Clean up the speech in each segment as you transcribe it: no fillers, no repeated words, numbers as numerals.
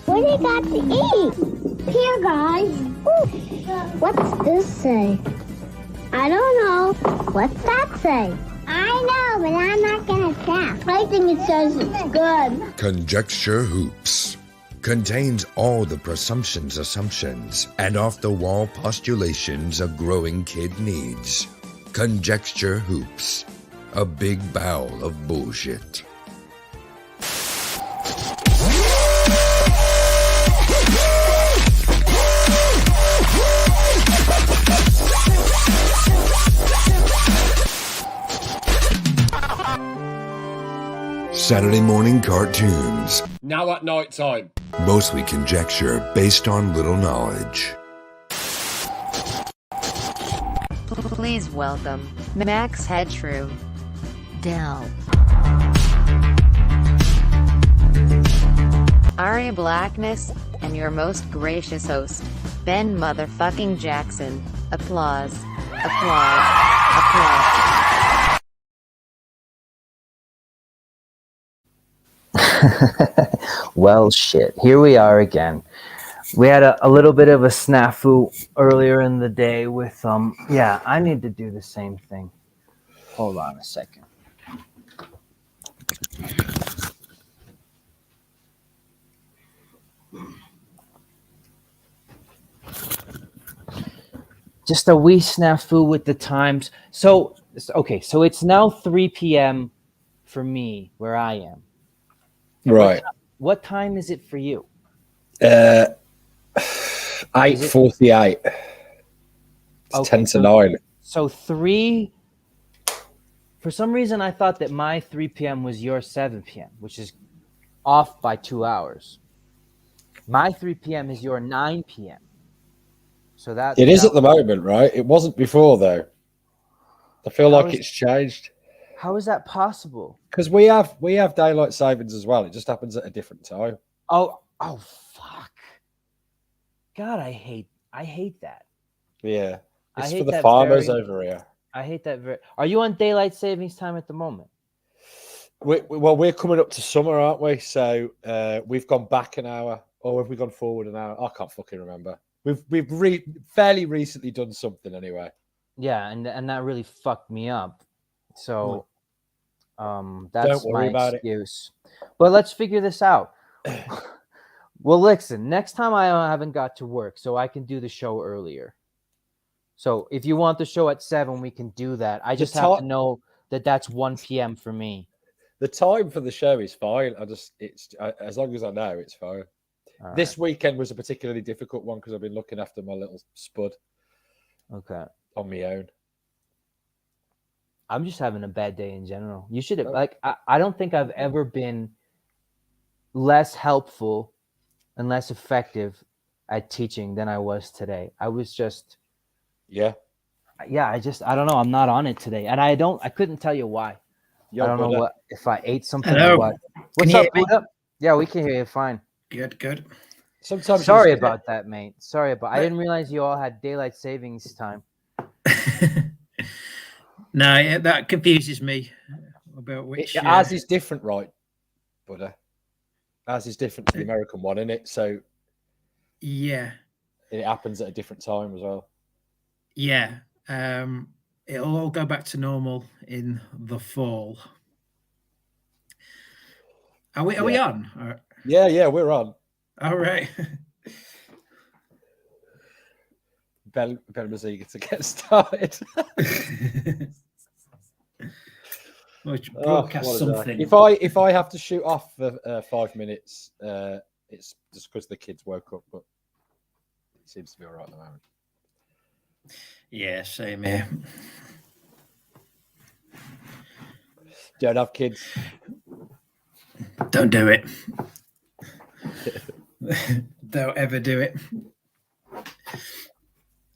What do you got to eat? Here, guys. Ooh. What's this say? I don't know. What's that say? I know, but I'm not going to tell. I think it says it's good. Conjecture Hoops contains all the presumptions, assumptions, and off-the-wall postulations a growing kid needs. Conjecture Hoops, a big bowl of bullshit. Saturday morning cartoons. Now at night time. Mostly conjecture based on little knowledge. Please welcome Max Headshrew, Dell, Ari Blackness, and your most gracious host, Ben Motherfucking Jackson. Applause. Applause. Applause. Well, shit. Here we are again. We had a little bit of a snafu earlier in the day with, yeah, I need to do the same thing. Hold on a second. Just a wee snafu with the times. So, okay, so it's now 3 p.m. for me where I am. Right. What time is it for you? 8:48. It's 10 to 9. So 3. For some reason, I thought that my 3 p.m. was your 7 p.m., which is off by 2 hours. My 3 p.m. is your 9 p.m. So that It is at the moment, right? It wasn't before, though. I feel like it's changed. How is that possible? Because we have daylight savings as well. It just happens at a different time. Oh, fuck! God, I hate that. Yeah, it's hate for the that farmers over here. I hate that very. Are you on daylight savings time at the moment? We're coming up to summer, aren't we? So we've gone back an hour, or have we gone forward an hour? I can't fucking remember. We've fairly recently done something anyway. Yeah, and that really fucked me up. So, that's Don't worry my about excuse. But let's figure this out. Well, listen, next time I haven't got to work, so I can do the show earlier. So if you want the show at 7, we can do that. I just have to know that that's 1 p.m. for me. The time for the show is fine. As long as I know, it's fine. All this weekend was a particularly difficult one because I've been looking after my little spud. Okay. On my own. I'm just having a bad day in general. You should have, I don't think I've ever been less helpful and less effective at teaching than I was today. I was just, I don't know. I'm not on it today. And I couldn't tell you why. I don't know if I ate something or what. What's up, Buddha? Yeah, we can hear you fine. Good. Sometimes Sorry about that, mate. I didn't realize you all had daylight savings time. No, that confuses me about which. Ours is different, right, Buddha? Ours is different to the American one, isn't it? So, yeah, it happens at a different time as well. Yeah, it'll all go back to normal in the fall. Are we on? Yeah, we're on. All right. Ben was eager to get started. Broadcast something. If I have to shoot off for 5 minutes, it's just because the kids woke up, but it seems to be all right at the moment. Yeah, same here. Don't have kids. Don't do it. Don't ever do it.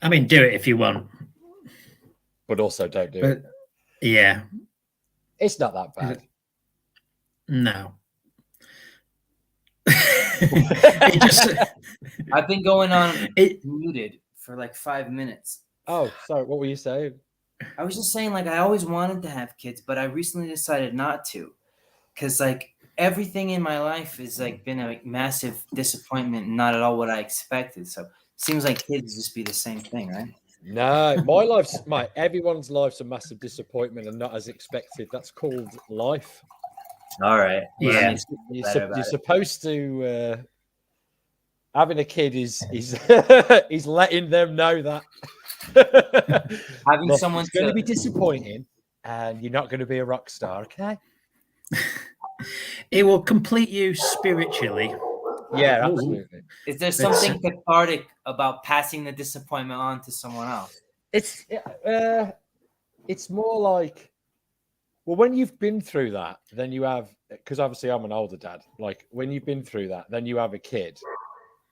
I mean, do it if you want. But also don't do it. Yeah. It's not that bad. No. I've been going on muted for like 5 minutes. Oh, sorry. What were you saying? I was just saying, like, I always wanted to have kids, but I recently decided not to. Because, like, everything in my life has like been a massive disappointment and not at all what I expected. So seems like kids just be the same thing, right? No, everyone's life's a massive disappointment and not as expected. That's called life. All right. Well, that Yeah. makes me feel better about You're it. supposed to having a kid is is letting them know that Having look, someone it's going to to- be disappointing and you're not going to be a rock star, okay? It will complete you spiritually. Yeah, absolutely. Is there something cathartic about passing the disappointment on to someone else? It's more like, well, when you've been through that, then you have, because obviously I'm an older dad. Like when you've been through that, then you have a kid.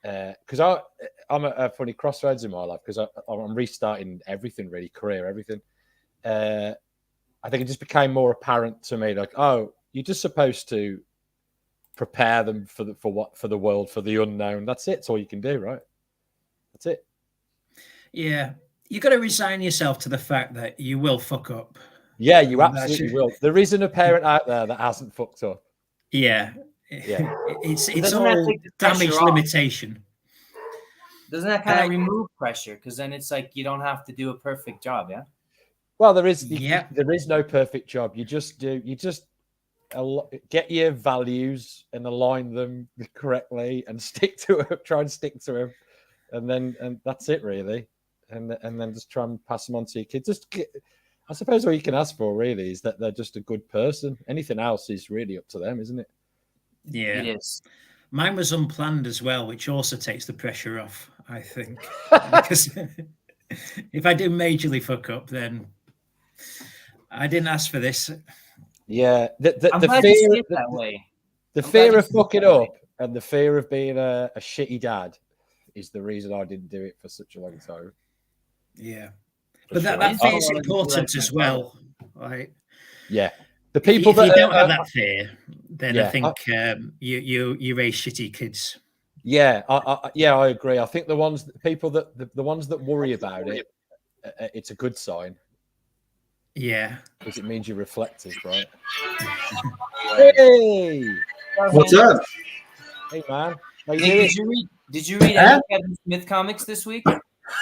Because I'm at a funny crossroads in my life because I'm restarting everything, really, career, everything. I think it just became more apparent to me, like, oh, you're just supposed to prepare them for the world, for the unknown. That's it. That's all you can do, right? That's it. Yeah. You got to resign yourself to the fact that you will fuck up. Yeah, you absolutely will. There isn't a parent out there that hasn't fucked up. Yeah. Yeah. It's Doesn't that all take the pressure damage off? limitation. Doesn't that kind of remove pressure? Because then it's like you don't have to do a perfect job, yeah? Well, there is no perfect job. You just get your values and align them correctly and stick to it. Try and stick to them, and that's it really. And then just try and pass them on to your kids. I suppose all you can ask for really is that they're just a good person. Anything else is really up to them, isn't it? Yeah. It is. Mine was unplanned as well, which also takes the pressure off, I think. Because if I do majorly fuck up, then I didn't ask for this. Yeah, I'm glad you see it that way. The fear of fucking up and the fear of being a shitty dad is the reason I didn't do it for such a long time. Yeah. For But sure. that fear is important as well, right? Yeah. The people if that you don't have that fear, then yeah, I think you raise shitty kids. Yeah, I agree. I think the ones that worry about it, it's a good sign. Yeah, because it means you're reflective, right? Hey, what's up? Hey, man. How you Nick, doing? did you read any Kevin Smith comics this week?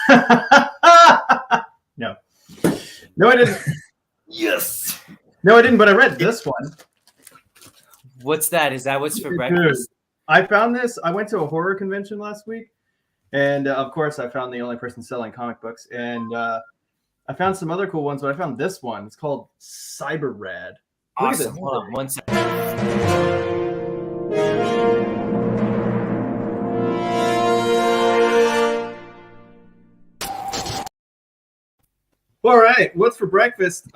No, I didn't. Yes. No, I didn't. But I read this one. What's that? Is that what's for Dude, breakfast? I found this. I went to a horror convention last week, and of course, I found the only person selling comic books, and I found some other cool ones, but I found this one. It's called Cyber Rad. Awesome. Hold on 1 second. All right, what's for breakfast?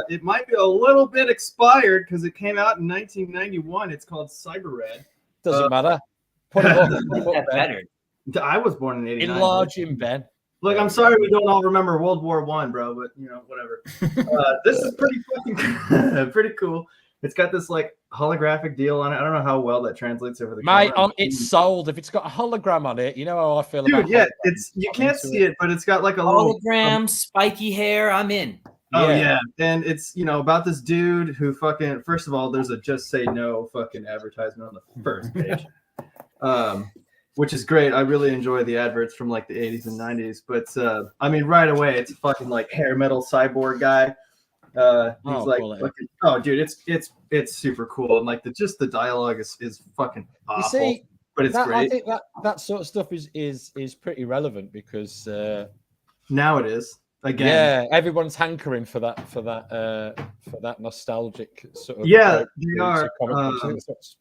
It might be a little bit expired because it came out in 1991. It's called Cyber Rad. Doesn't matter. Put it up. That's better. I was born in '89. Enlarge him, Ben. Look, I'm sorry we don't all remember World War I, bro, but you know, whatever. This is pretty fucking pretty cool. It's got this like holographic deal on it. I don't know how well that translates over the Mate, camera. it's sold. If it's got a hologram on it, you know how I feel about Dude, yeah, holograms. it's you can't see it, but it's got like a little Hologram, spiky hair. I'm in. Oh yeah, and it's about this dude who fucking first of all, there's a just say no fucking advertisement on the first page, which is great. I really enjoy the adverts from like the 80s and 90s, but I mean right away it's a fucking like hair metal cyborg guy. He's like, fucking, oh dude, it's super cool, and like the dialogue is fucking awful. You see, but it's great. I think that sort of stuff is pretty relevant because now it is. Again. Yeah, everyone's hankering for that nostalgic sort of. Yeah, they are.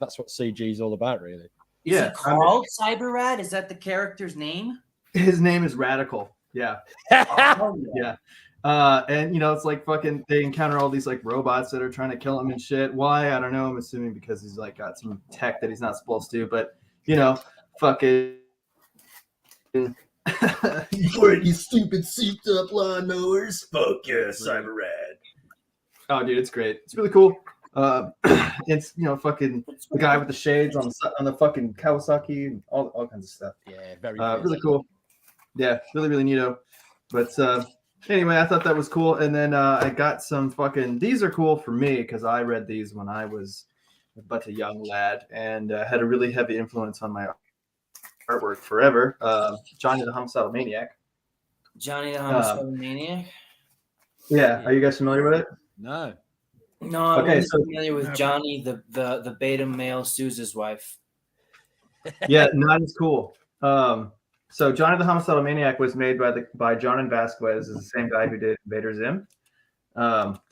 That's what CG is all about, really. Is it called Cyber Rad? Is that the character's name? His name is Radical. Yeah. Yeah. And it's like fucking they encounter all these like robots that are trying to kill him and shit. Why? I don't know. I'm assuming because he's like got some tech that he's not supposed to, but fucking. You stupid souped up lawnmowers. Fuck yeah, Cyber Rad. Oh, dude, it's great. It's really cool. It's fucking the guy with the shades on the fucking Kawasaki and all kinds of stuff. Yeah, very really cool. Yeah, really neato. But anyway, I thought that was cool. And then I got some fucking. These are cool for me because I read these when I was but a young lad, and had a really heavy influence on my artwork forever. Johnny the Homicidal Maniac. Johnny the Homicidal Maniac. Yeah, are you guys familiar with it? No. No, I'm Okay, only so- familiar with Johnny, the beta male Sousa's wife. Yeah, not as cool. So Johnny the Homicidal Maniac was made by John and Vasquez, is the same guy who did Invader Zim.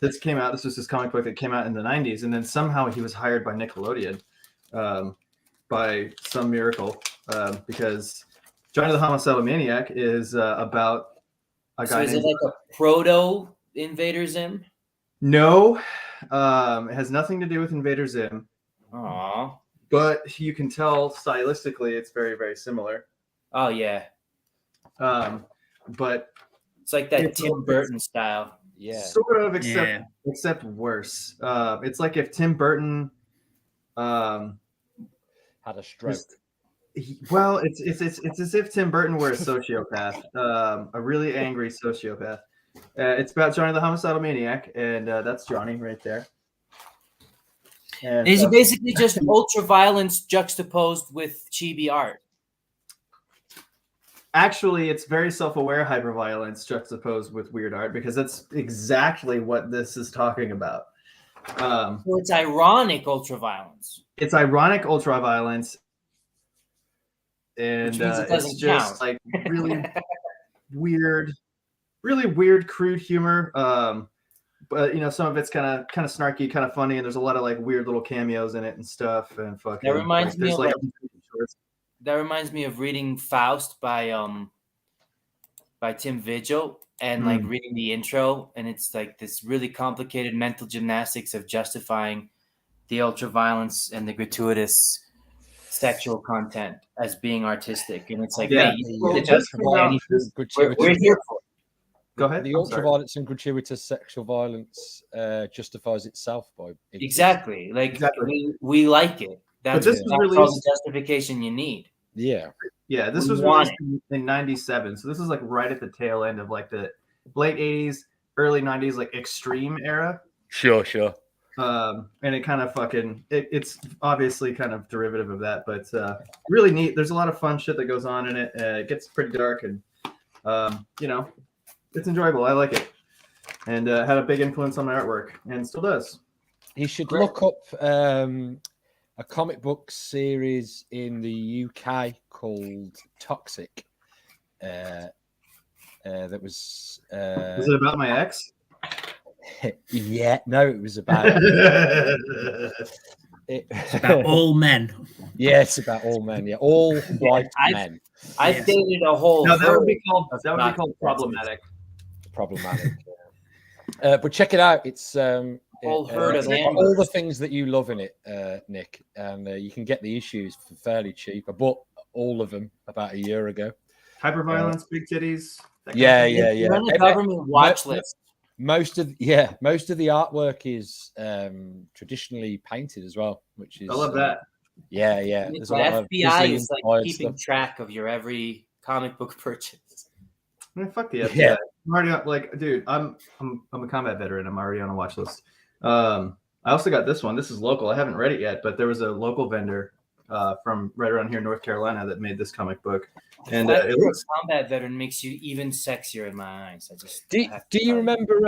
This was his comic book that came out in the 90s, and then somehow he was hired by Nickelodeon by some miracle, because Johnny the Homicidal Maniac is about a guy. So is it like a proto Invader Zim? No, it has nothing to do with Invader Zim. Aww. But you can tell stylistically it's very, very similar. Oh yeah. But it's like that Tim Burton style. Yeah. Sort of, except worse. It's like if Tim Burton had a stroke. It's as if Tim Burton were a sociopath, a really angry sociopath. It's about Johnny the Homicidal Maniac, and that's Johnny right there. And, is it basically just ultra violence juxtaposed with chibi art? Actually, it's very self-aware hyperviolence juxtaposed with weird art, because that's exactly what this is talking about. So it's ironic ultraviolence. It's ironic ultraviolence, and Which means it it's doesn't just count. like really weird, crude humor. But some of it's kind of snarky, kind of funny, and there's a lot of like weird little cameos in it and stuff. And fucking That reminds me of shorts. That reminds me of reading Faust by Tim Vigil, and like reading the intro, and it's like this really complicated mental gymnastics of justifying the ultraviolence and the gratuitous sexual content as being artistic, and it's like, Yeah. hey, you need to justify anything. We're here for it. Go ahead. The ultraviolence and gratuitous sexual violence justifies itself by Exactly. Like we like it. That's this was all released- the justification you need. Yeah. Yeah, this We was want released in 97. So this is like right at the tail end of like the late 80s, early 90s, like extreme era. Sure. And it kind of it's obviously kind of derivative of that, but really neat. There's a lot of fun shit that goes on in it. It gets pretty dark, and it's enjoyable. I like it, and had a big influence on my artwork, and still does. You should look up a comic book series in the UK called Toxic. That was. Was it about my ex? Yeah, no, it was about. It's about all men. Yeah, it's about all men. Yeah, all white men. I've dated a whole. No, that would be herd of called problematic. Problematic. But check it out. It's whole herd it's of got animals. all the things that you love in it, Nick, and you can get the issues for fairly cheap. I bought all of them about a year ago. Hyperviolence, big titties. that kind of Yeah. thing. You're on the government watch list. Most of the artwork is traditionally painted as well, which is I love that. Yeah. The There's a lot of FBI visually is like inspired keeping stuff. track of your every comic book purchase. Man, fuck the FBI. Yeah. I'm already on, like, dude, I'm a combat veteran. I'm already on a watch list. I also got this one. This is local. I haven't read it yet, but there was a local vendor from right around here in North Carolina that made this comic book. And That it you're looks a combat veteran makes you even sexier in my eyes. Do you remember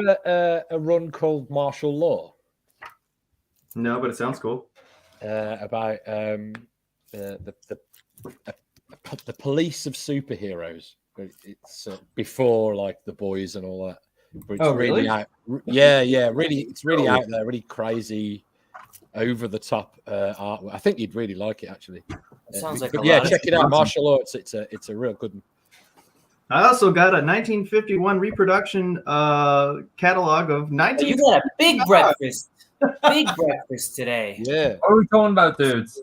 a run called Martial Law? no, but it sounds cool. About the police of superheroes. It's before like The Boys and all that. But it's really out. Yeah, really, it's really out there, really crazy, over the top art. I think you'd really like it actually. Sounds like But a yeah, lot of check it out. awesome. Martial Law. It's a real good one. I also got a 1951 reproduction catalog of You 19. got a big breakfast. Big breakfast today. Yeah, What are we talking about, dudes?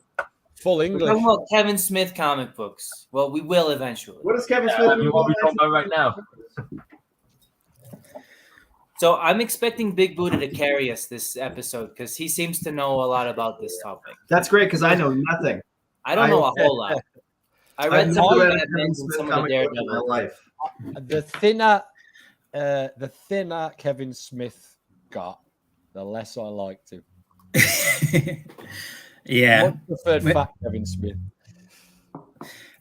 full We're English. talking about Kevin Smith comic books. Well, we will eventually. What is Kevin Yeah, Smith? I mean, what are we talking about right now? So I'm expecting Big Buddha to carry us this episode because he seems to know a lot about this topic. That's great because I know nothing. I don't know a whole lot. I read I've some of never the read a Kevin Batmans and Smith some of the comic book in my Daredevil. life. The thinner Kevin Smith got, the less I liked him. Yeah. Much preferred fat Kevin Smith.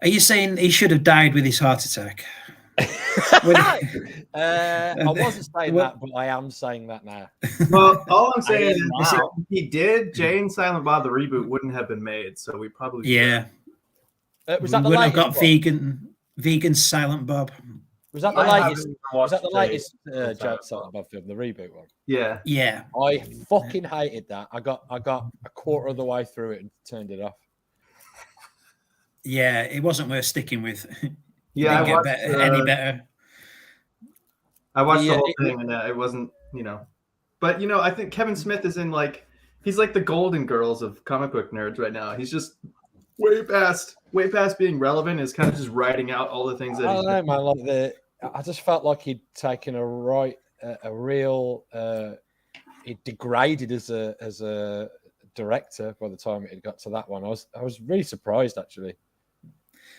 Are you saying he should have died with his heart attack? I wasn't saying that, but I am saying that now. Well, all I'm I saying am is now. if he did, Jay and Silent Bob the reboot wouldn't have been made. So we probably Yeah. Was that the would have latest got one? vegan Silent Bob. Was that the I latest? haven't Was that the watched latest Silent Silent Bob film, the reboot one? Yeah. Yeah. I fucking hated that. I got a quarter of the way through it and turned it off. Yeah, it wasn't worth sticking with. Yeah, Didn't get any better. I watched the whole thing, and it wasn't, But I think Kevin Smith is in he's like the Golden Girls of comic book nerds right now. He's just way past being relevant. Is kind of just writing out all the things that I he's don't know, man. I just felt like he'd taken a real. He degraded as a director by the time it got to that one. I was really surprised, actually.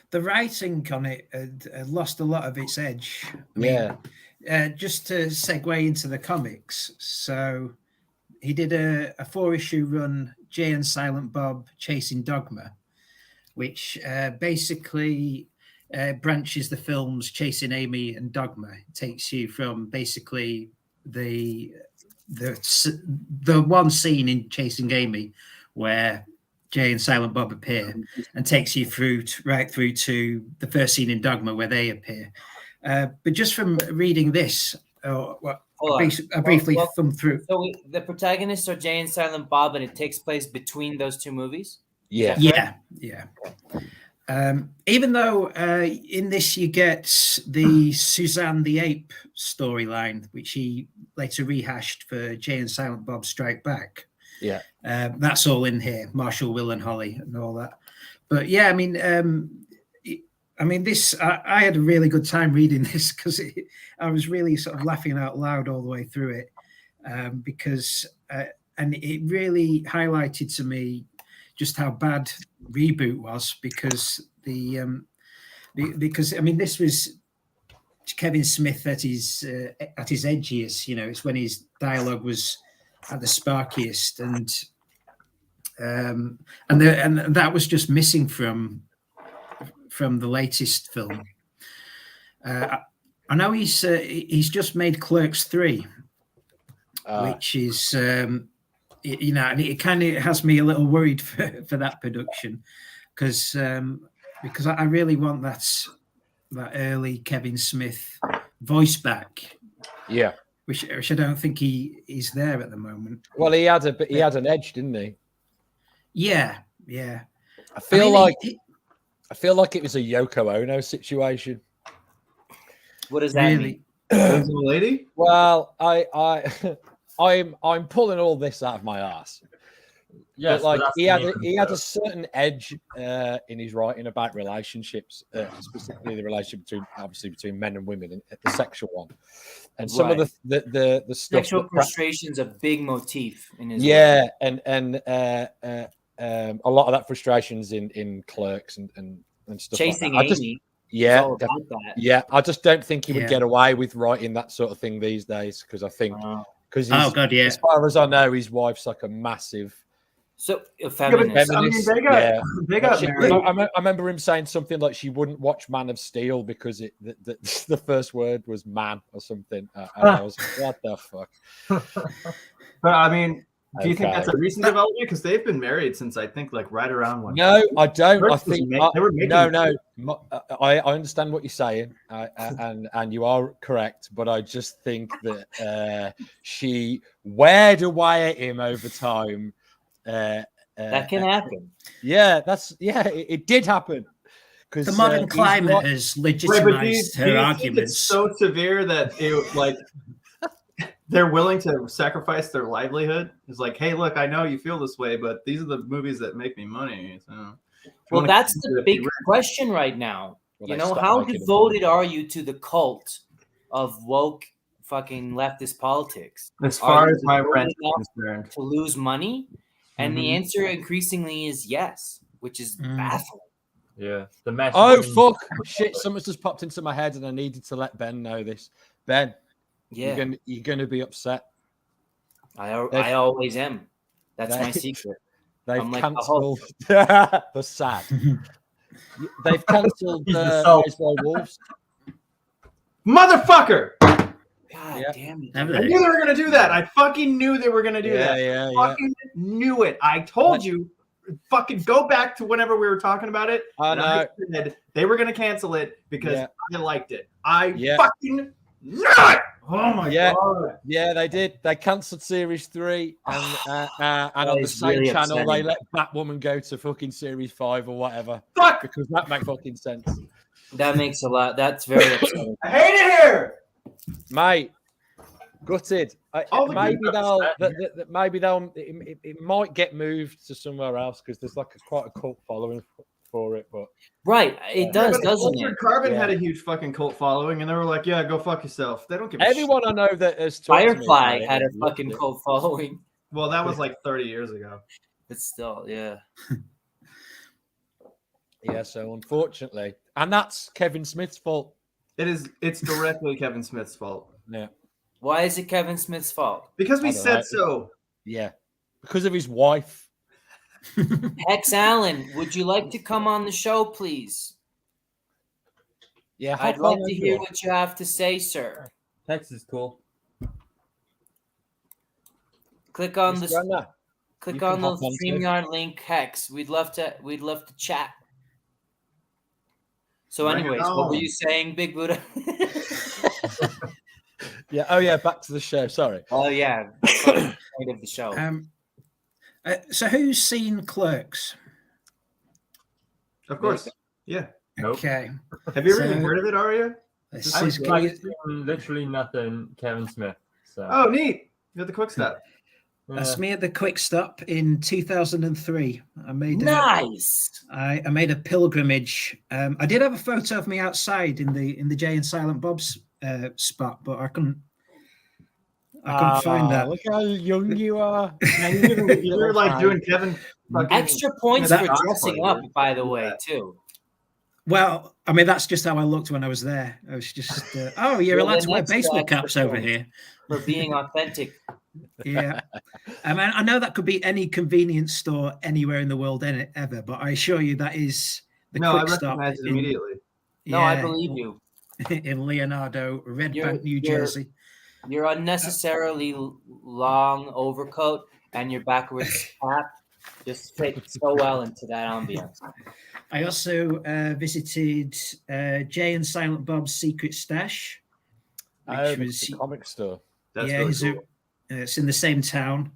The writing on it had lost a lot of its edge. I mean, just to segue into the comics, so he did a 4-issue run, Jay and Silent Bob Chasing Dogma, which basically branches the films Chasing Amy and Dogma. It takes you from basically the one scene in Chasing Amy where Jay and Silent Bob appear, and takes you right through to the first scene in Dogma where they appear. But just from reading this, I briefly thumbed through. So the protagonists are Jay and Silent Bob, and it takes place between those two movies? Yeah. Even though in this you get the Suzanne the Ape storyline, which he later rehashed for Jay and Silent Bob Strike Back. Yeah. That's all in here, Marshall, Will, and Holly, and all that. But yeah, I mean, this. I had a really good time reading this because I was really sort of laughing out loud all the way through it, because and it really highlighted to me just how bad Reboot was, because because I mean, this was Kevin Smith at his edgiest. It's when his dialogue was at the sparkiest, and that was just missing from the latest film. I know he's just made Clerks 3, which is and it kind of has me a little worried for that production, because I really want that early Kevin Smith voice back. Yeah. Which I don't think he's there at the moment. Well, he had an edge, didn't he? Yeah. I feel like it was a Yoko Ono situation. What does that mean? Lady? Well, I'm pulling all this out of my ass. Yes, but but he had a certain edge in his writing about relationships, specifically the relationship between men and women, and the sexual one, and some of the stuff. Sexual frustration is a big motif in his work. And a lot of that frustrations in Clerks and stuff. Chasing like that. Amy. I just don't think he would get away with writing that sort of thing these days, because I think as far as I know, his wife's like a massive. So feminist. I mean, they got married. I remember him saying something like she wouldn't watch Man of Steel because the first word was man or something. And I was like, what the fuck? But I mean, do you think that's a recent development? Because they've been married since I think right around one. No, I don't. I think they were making no. I understand what you're saying, and you are correct. But I just think that she weared away at him over time. That can happen. Yeah, it did happen. Because the modern climate has legitimized her arguments. It's so severe that they're willing to sacrifice their livelihood. It's like, hey, look, I know you feel this way, but these are the movies that make me money. So, well, that's the big question right now. Well, how devoted are you to the cult of woke fucking leftist politics? As far as my rent is concerned, to lose money. And the answer increasingly is yes, which is baffling. Yeah. The message. Oh, fuck. Shit, something's just popped into my head and I needed to let Ben know this. Ben, you're going to be upset. I always am. That's my secret. They've I'm like the cancelled the sad. They've cancelled He's the soul. Eyes Wide Wolves. Motherfucker! God Yeah. damn it. Have I knew they were gonna do that. I fucking knew they were gonna do that. Yeah, Fucking knew it. I told you. Fucking go back to whenever we were talking about it. I and know. I said they were gonna cancel it because I liked it. I Yeah. fucking knew it. Oh my Yeah. god. Yeah, they did. They cancelled Series 3 and on the is same really channel they upsetting. let Batwoman go to fucking Series 5 or whatever. Fuck! Because that makes fucking sense. That makes a lot. That's very upsetting. I hate it here. Mate, gutted. All the Maybe good they'll. stuff. Maybe they'll. It might get moved to somewhere else because there's like quite a cult following for it. But Right. It does, but doesn't Altered it? Carbon Yeah. had a huge fucking cult following, and they were like, "Yeah, go fuck yourself." They don't give a everyone I know that has talked to me Firefly about it had a has loved fucking it. cult following. shit. Well, that was like 30 years ago. But still, yeah. Yeah, so unfortunately, and that's Kevin Smith's fault. It's directly Kevin Smith's fault Yeah, Why is it Kevin Smith's fault? because we I don't said know. so. yeah, because of his wife. Hex Allen, would you like to come on the show, please? Yeah, I'd like to hear what you have to say, sir. Hex is cool. Click on Mr. the Anna, click you can on the hop on too. StreamYard link, Hex. We'd love to chat. So, Bring it anyways, what were on. you saying, Big Buddha? Yeah. Oh, yeah. Back to the show. Sorry. Oh yeah, point of the show. So who's seen Clerks? Of course. Yeah. Nope. Okay. Have you ever So- even heard of it, Aria? This I've is seen literally nothing Kevin Smith. So Oh, neat. You got the quick step. That's me at the Quick Stop in 2003. I made Nice. I made a pilgrimage. I did have a photo of me outside in the Jay and Silent Bob's spot, but I couldn't find that. Look how young you are. You were like doing Kevin. Fucking, Extra points That- for dressing up, by the way, too. Well, I mean, that's just how I looked when I was there. I was just, oh, you're Well, allowed then to wear that's baseball extra caps over points. here. For being authentic. Yeah. I mean, I know that could be any convenience store anywhere in the world ever, but I assure you that is the No, I Quick Stop recognize it in, immediately. No, I believe you. in Leonardo, Red You're- Bank, New you're- Jersey. Your unnecessarily long overcoat and your backwards cap just fit so well into that ambience. I also visited Jay and Silent Bob's Secret Stash, which was the comic store. That's yeah, really cool. it's in the same town.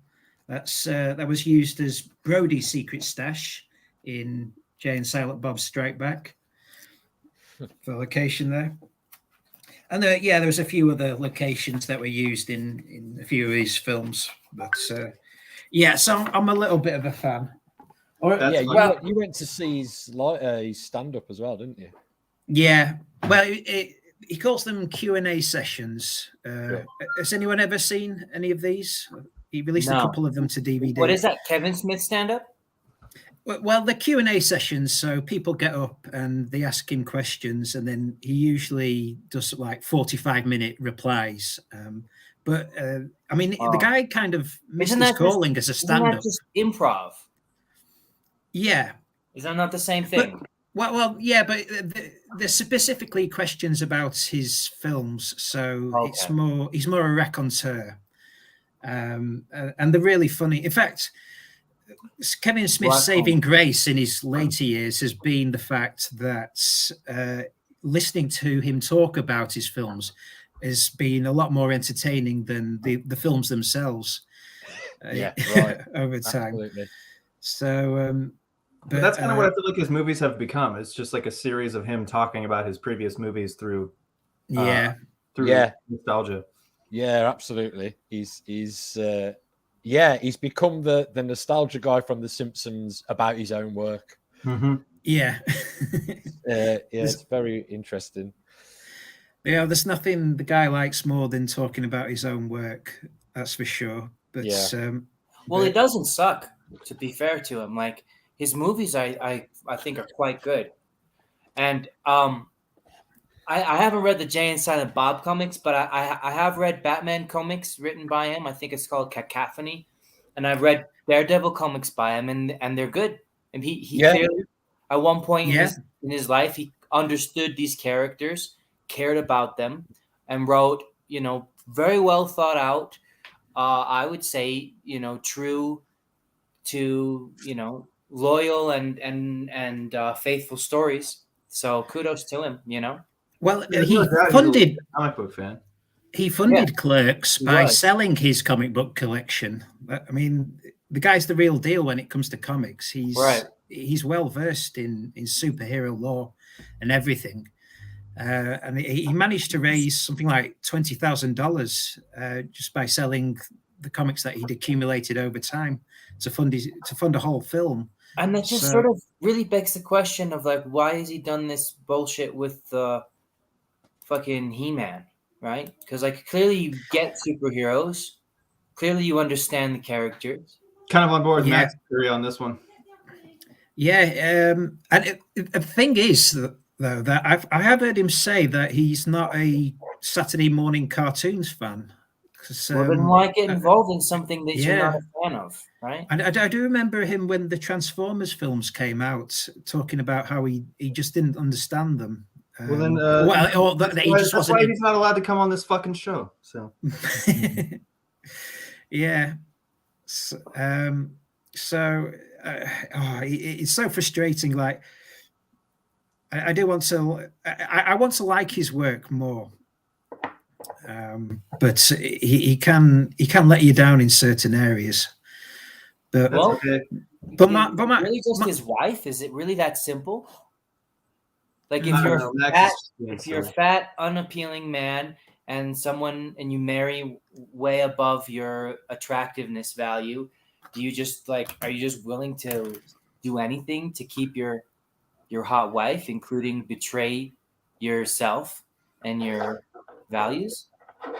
That was used as Brody's Secret Stash in Jay and Silent Bob's Strike Back. The location there, and there was a few other locations that were used in a few of his films. But yeah, so I'm a little bit of a fan. That's Yeah, fun. you went to see his stand up as well, didn't you? Yeah, well, he calls them Q&A sessions. Has anyone ever seen any of these? He released a No. couple of them to DVD. What is that? Kevin Smith stand up? Well, the Q&A sessions, so people get up and they ask him questions, and then he usually does like 45-minute replies. But I mean, the guy kind of missed his calling as a Isn't that stand-up. just improv? Yeah. Is that not the same thing? Well, yeah, but they're specifically questions about his films, so he's more a raconteur, and they're really funny. In fact, Kevin Smith's saving grace in his later years has been the fact that listening to him talk about his films has been a lot more entertaining than the films themselves. Yeah, right. Over time. Absolutely. So, but that's kind of what I feel like his movies have become. It's just like a series of him talking about his previous movies through nostalgia. Yeah, absolutely. He's become the nostalgia guy from The Simpsons about his own work. Mm-hmm. Yeah. It's very interesting. Yeah, there's nothing the guy likes more than talking about his own work. That's for sure. But well, it doesn't suck. To be fair to him, like his movies, I think are quite good. And I haven't read the Jay and Silent Bob comics, but I have read Batman comics written by him. I think it's called Cacophony, and I've read Daredevil comics by him, and they're good. And he Yeah. clearly, at one point Yeah. in his life, he understood these characters, cared about them, and wrote, very well thought out. I would say, true to, loyal and faithful stories. So kudos to him. Well, Yeah, he no doubt he's funded a comic book fan. he funded Clerks he by was. selling his comic book collection. I mean, the guy's the real deal when it comes to comics. Right. He's well versed in superhero lore and everything. And he managed to raise something like $20,000 just by selling the comics that he'd accumulated over time to fund a whole film. And that just sort of really begs the question of like, why has he done this bullshit with the fucking He-Man, right? Because like clearly you get superheroes, clearly you understand the characters. Kind of on board with Matt's theory on this one. Yeah, and the thing is though that I have heard him say that he's not a Saturday morning cartoons fan. Well, then why get involved in something that you're not a fan of, right? And I do remember him when the Transformers films came out, talking about how he just didn't understand them. Well, then, that's why he's not allowed to come on this fucking show. So, yeah. It's so frustrating. Like, I do want to. I want to like his work more. But he can let you down in certain areas. But really just his wife? Is it really that simple? Like if you're a fat, unappealing man and you marry way above your attractiveness value, are you just willing to do anything to keep your hot wife, including betray yourself and your values?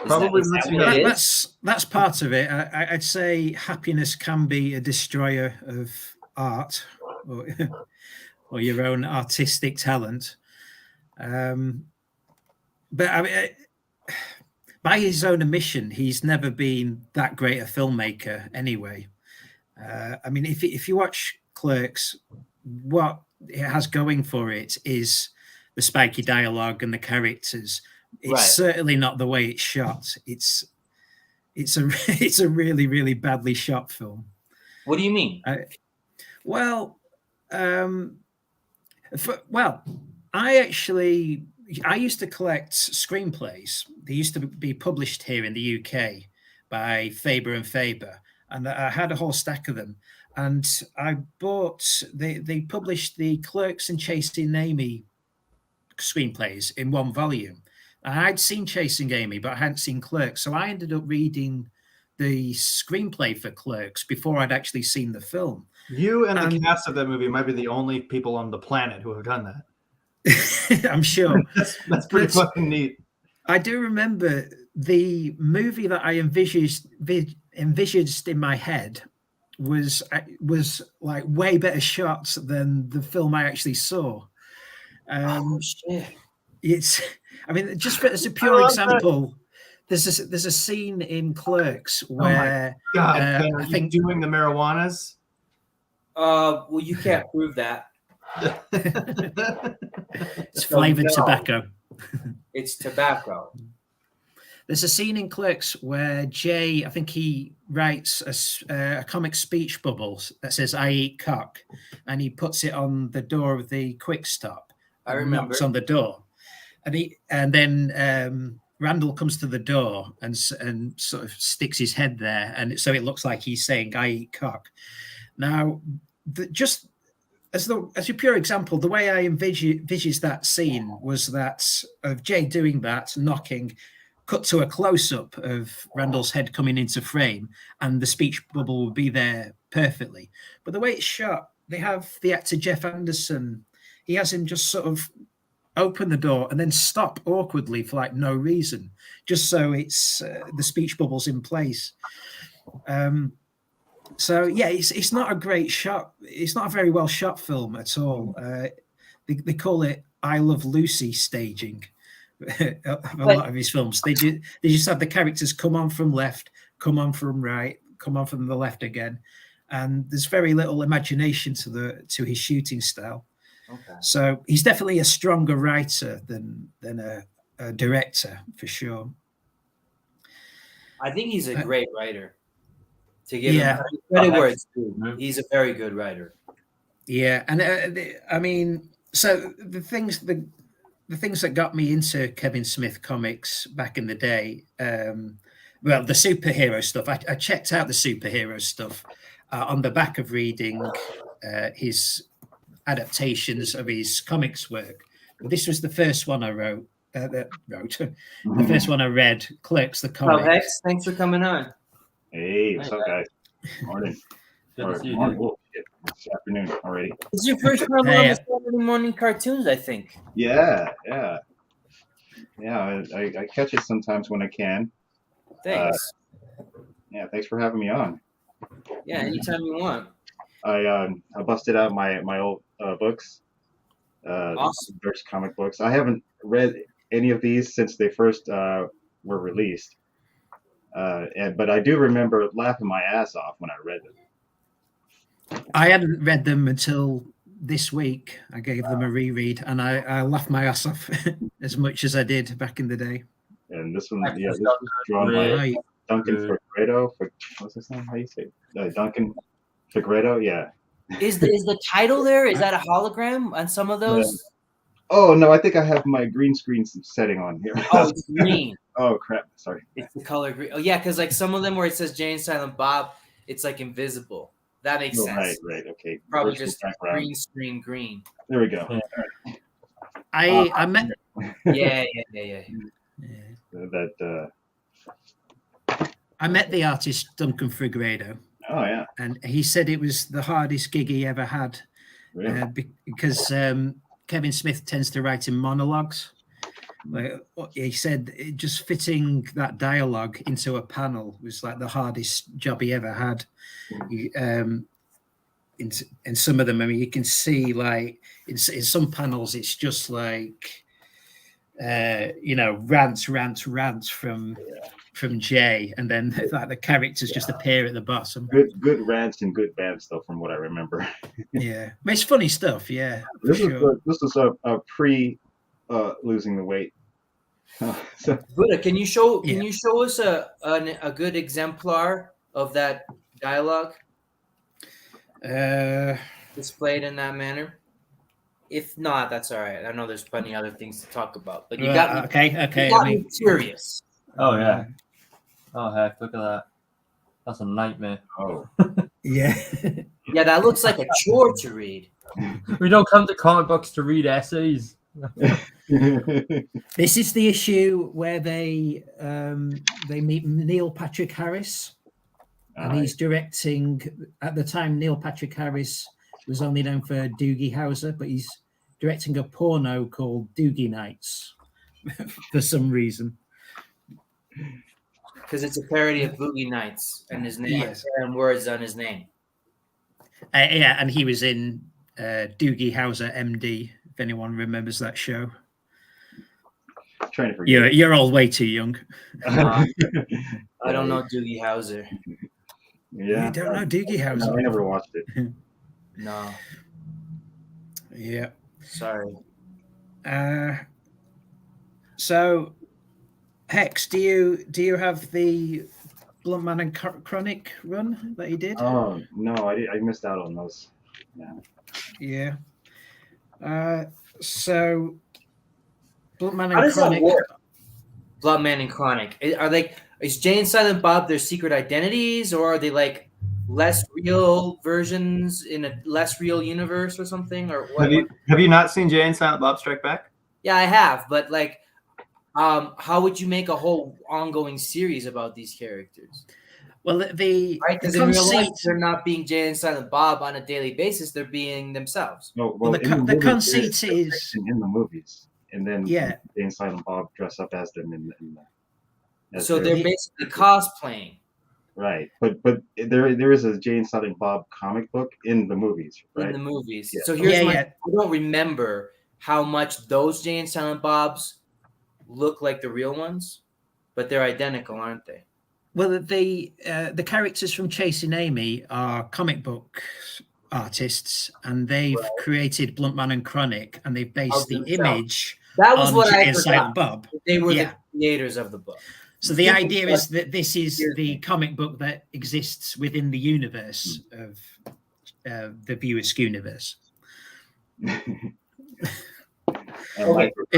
That's part of it. I'd say happiness can be a destroyer of art or your own artistic talent. But I mean, by his own admission, he's never been that great a filmmaker anyway. I mean, if you watch Clerks, what it has going for it is the spiky dialogue and the characters. It's certainly not the way it's shot. It's a really, really badly shot film. What do you mean? I used to collect screenplays. They used to be published here in the UK by Faber and Faber, and I had a whole stack of them. And I bought. They published the Clerks and Chasing Amy screenplays in one volume. I'd seen Chasing Amy, but I hadn't seen Clerks. So I ended up reading the screenplay for Clerks before I'd actually seen the film. You and the cast of that movie might be the only people on the planet who have done that. I'm sure. That's pretty fucking neat. I do remember the movie that I envisaged in my head was like way better shots than the film I actually saw. Shit. I mean, just as a pure example, there's a scene in Clerks where I think doing the marijuanas. Well, you can't prove that. It's flavored tobacco. It's tobacco. There's a scene in Clerks where Jay, I think he writes a comic speech bubble that says "I eat cock," and he puts it on the door of the Quick Stop. I remember. Knocks on the door, and then Randall comes to the door and sort of sticks his head there, and so it looks like he's saying "I eat cock." Now, just as a pure example, the way I envisaged that scene was that of Jay doing that, knocking, cut to a close-up of Randall's head coming into frame, and the speech bubble would be there perfectly. But the way it's shot, they have the actor Jeff Anderson. He has him just sort of open the door and then stop awkwardly for like no reason, just so it's the speech bubble's in place. So yeah, it's not a great shot. It's not a very well shot film at all. They call it "I Love Lucy" staging. A lot of his films, they just have the characters come on from left, come on from right, come on from the left again, and there's very little imagination to his shooting style. Okay. So he's definitely a stronger writer than a director for sure. I think he's a great writer. To give Yeah. him credit where it's due, he's a very good writer. Yeah, and I mean, so the things that got me into Kevin Smith comics back in the day, well, the superhero stuff. I checked out the superhero stuff on the back of reading his adaptations of his comics work. But this was the first one I wrote. The first one I read, Clerks, the comic. Oh, Hex, thanks for coming on. Hey, what's up, guys? Morning. Good to see you, Morning. dude. Oh, shit. It's afternoon already. It's your first time on the Saturday morning cartoons, I think. Yeah. I catch it sometimes when I can. Thanks. Yeah, thanks for having me on. Yeah, anytime you want. I busted out my old books. Awesome. First comic books. I haven't read any of these since they first were released. But I do remember laughing my ass off when I read them. I hadn't read them until this week. I gave them a reread, and I laughed my ass off as much as I did back in the day. And this one, this was drawn by Duncan Fegredo. What's his name? How do you say it? Duncan Fegredo? Yeah. Is the title there? Is that a hologram on some of those? Oh, no, I think I have my green screen setting on here. Oh, it's green. Oh, crap. Sorry. It's the color green. Oh, yeah, because like some of them where it says Jay and Silent Bob, it's like invisible. That makes sense. Right. Okay. Probably Virtual just background. green screen green. There we go. I met. Yeah. That. I met the artist Duncan Fegredo. Oh yeah. And he said it was the hardest gig he ever had, Really? because Kevin Smith tends to write in monologues. Like he said, just fitting that dialogue into a panel was like the hardest job he ever had. In some of them, I mean, you can see like in some panels, it's just like rants from Jay, and then like the characters just appear at the bottom. Good rants and good bad stuff from what I remember. Yeah, I mean, it's funny stuff. Yeah, this is a pre losing the weight. So, Buddha, can you show us a good exemplar of that dialogue displayed in that manner? If not, that's all right. I know there's plenty other things to talk about, but you got me. Okay. You got me curious. Oh yeah. Oh heck, look at that. That's a nightmare. Oh. Yeah. Yeah, that looks like a chore to read. We don't come to comic books to read essays. This is the issue where they meet Neil Patrick Harris, and he's directing. At the time, Neil Patrick Harris was only known for Doogie Howser, but he's directing a porno called Doogie Nights for some reason. Because it's a parody of Boogie Nights and his name, and words on his name. Yeah, and he was in Doogie Howser, MD. If anyone remembers that show, trying to forget. You're all way too young. I don't know Doogie Howser. Yeah, you don't know Doogie Howser? No, I never watched it. No. Yeah. Sorry. So, Hex, do you have the Blunt Man and Chronic run that he did? Oh no, I missed out on those. Yeah. So, Blunt Man How and does Chronic. that work? Blunt Man and Chronic. Is Jay and Silent Bob their secret identities, or are they like less real versions in a less real universe or something? Or what? Have you not seen Jay and Silent Bob Strike Back? Yeah, I have, but like, how would you make a whole ongoing series about these characters? Well, because in real life, they're not being Jay and Silent Bob on a daily basis; they're being themselves. Well, the conceit is in the movies, and then Jay and Silent Bob dress up as them in so they're basically cosplaying. Right, but there is a Jay and Silent Bob comic book in the movies, right? In the movies. Yeah. So here's I don't remember how much those Jay and Silent Bobs look like the real ones, but they're identical, aren't they? Well, the characters from Chasing Amy are comic book artists, and they've created Bluntman and Chronic, and they've based the image That was on what Jay I and forgot. Silent Bob. They were Yeah. the creators of the book. So the idea is that this is the comic book that exists within the universe of the View Askew universe. It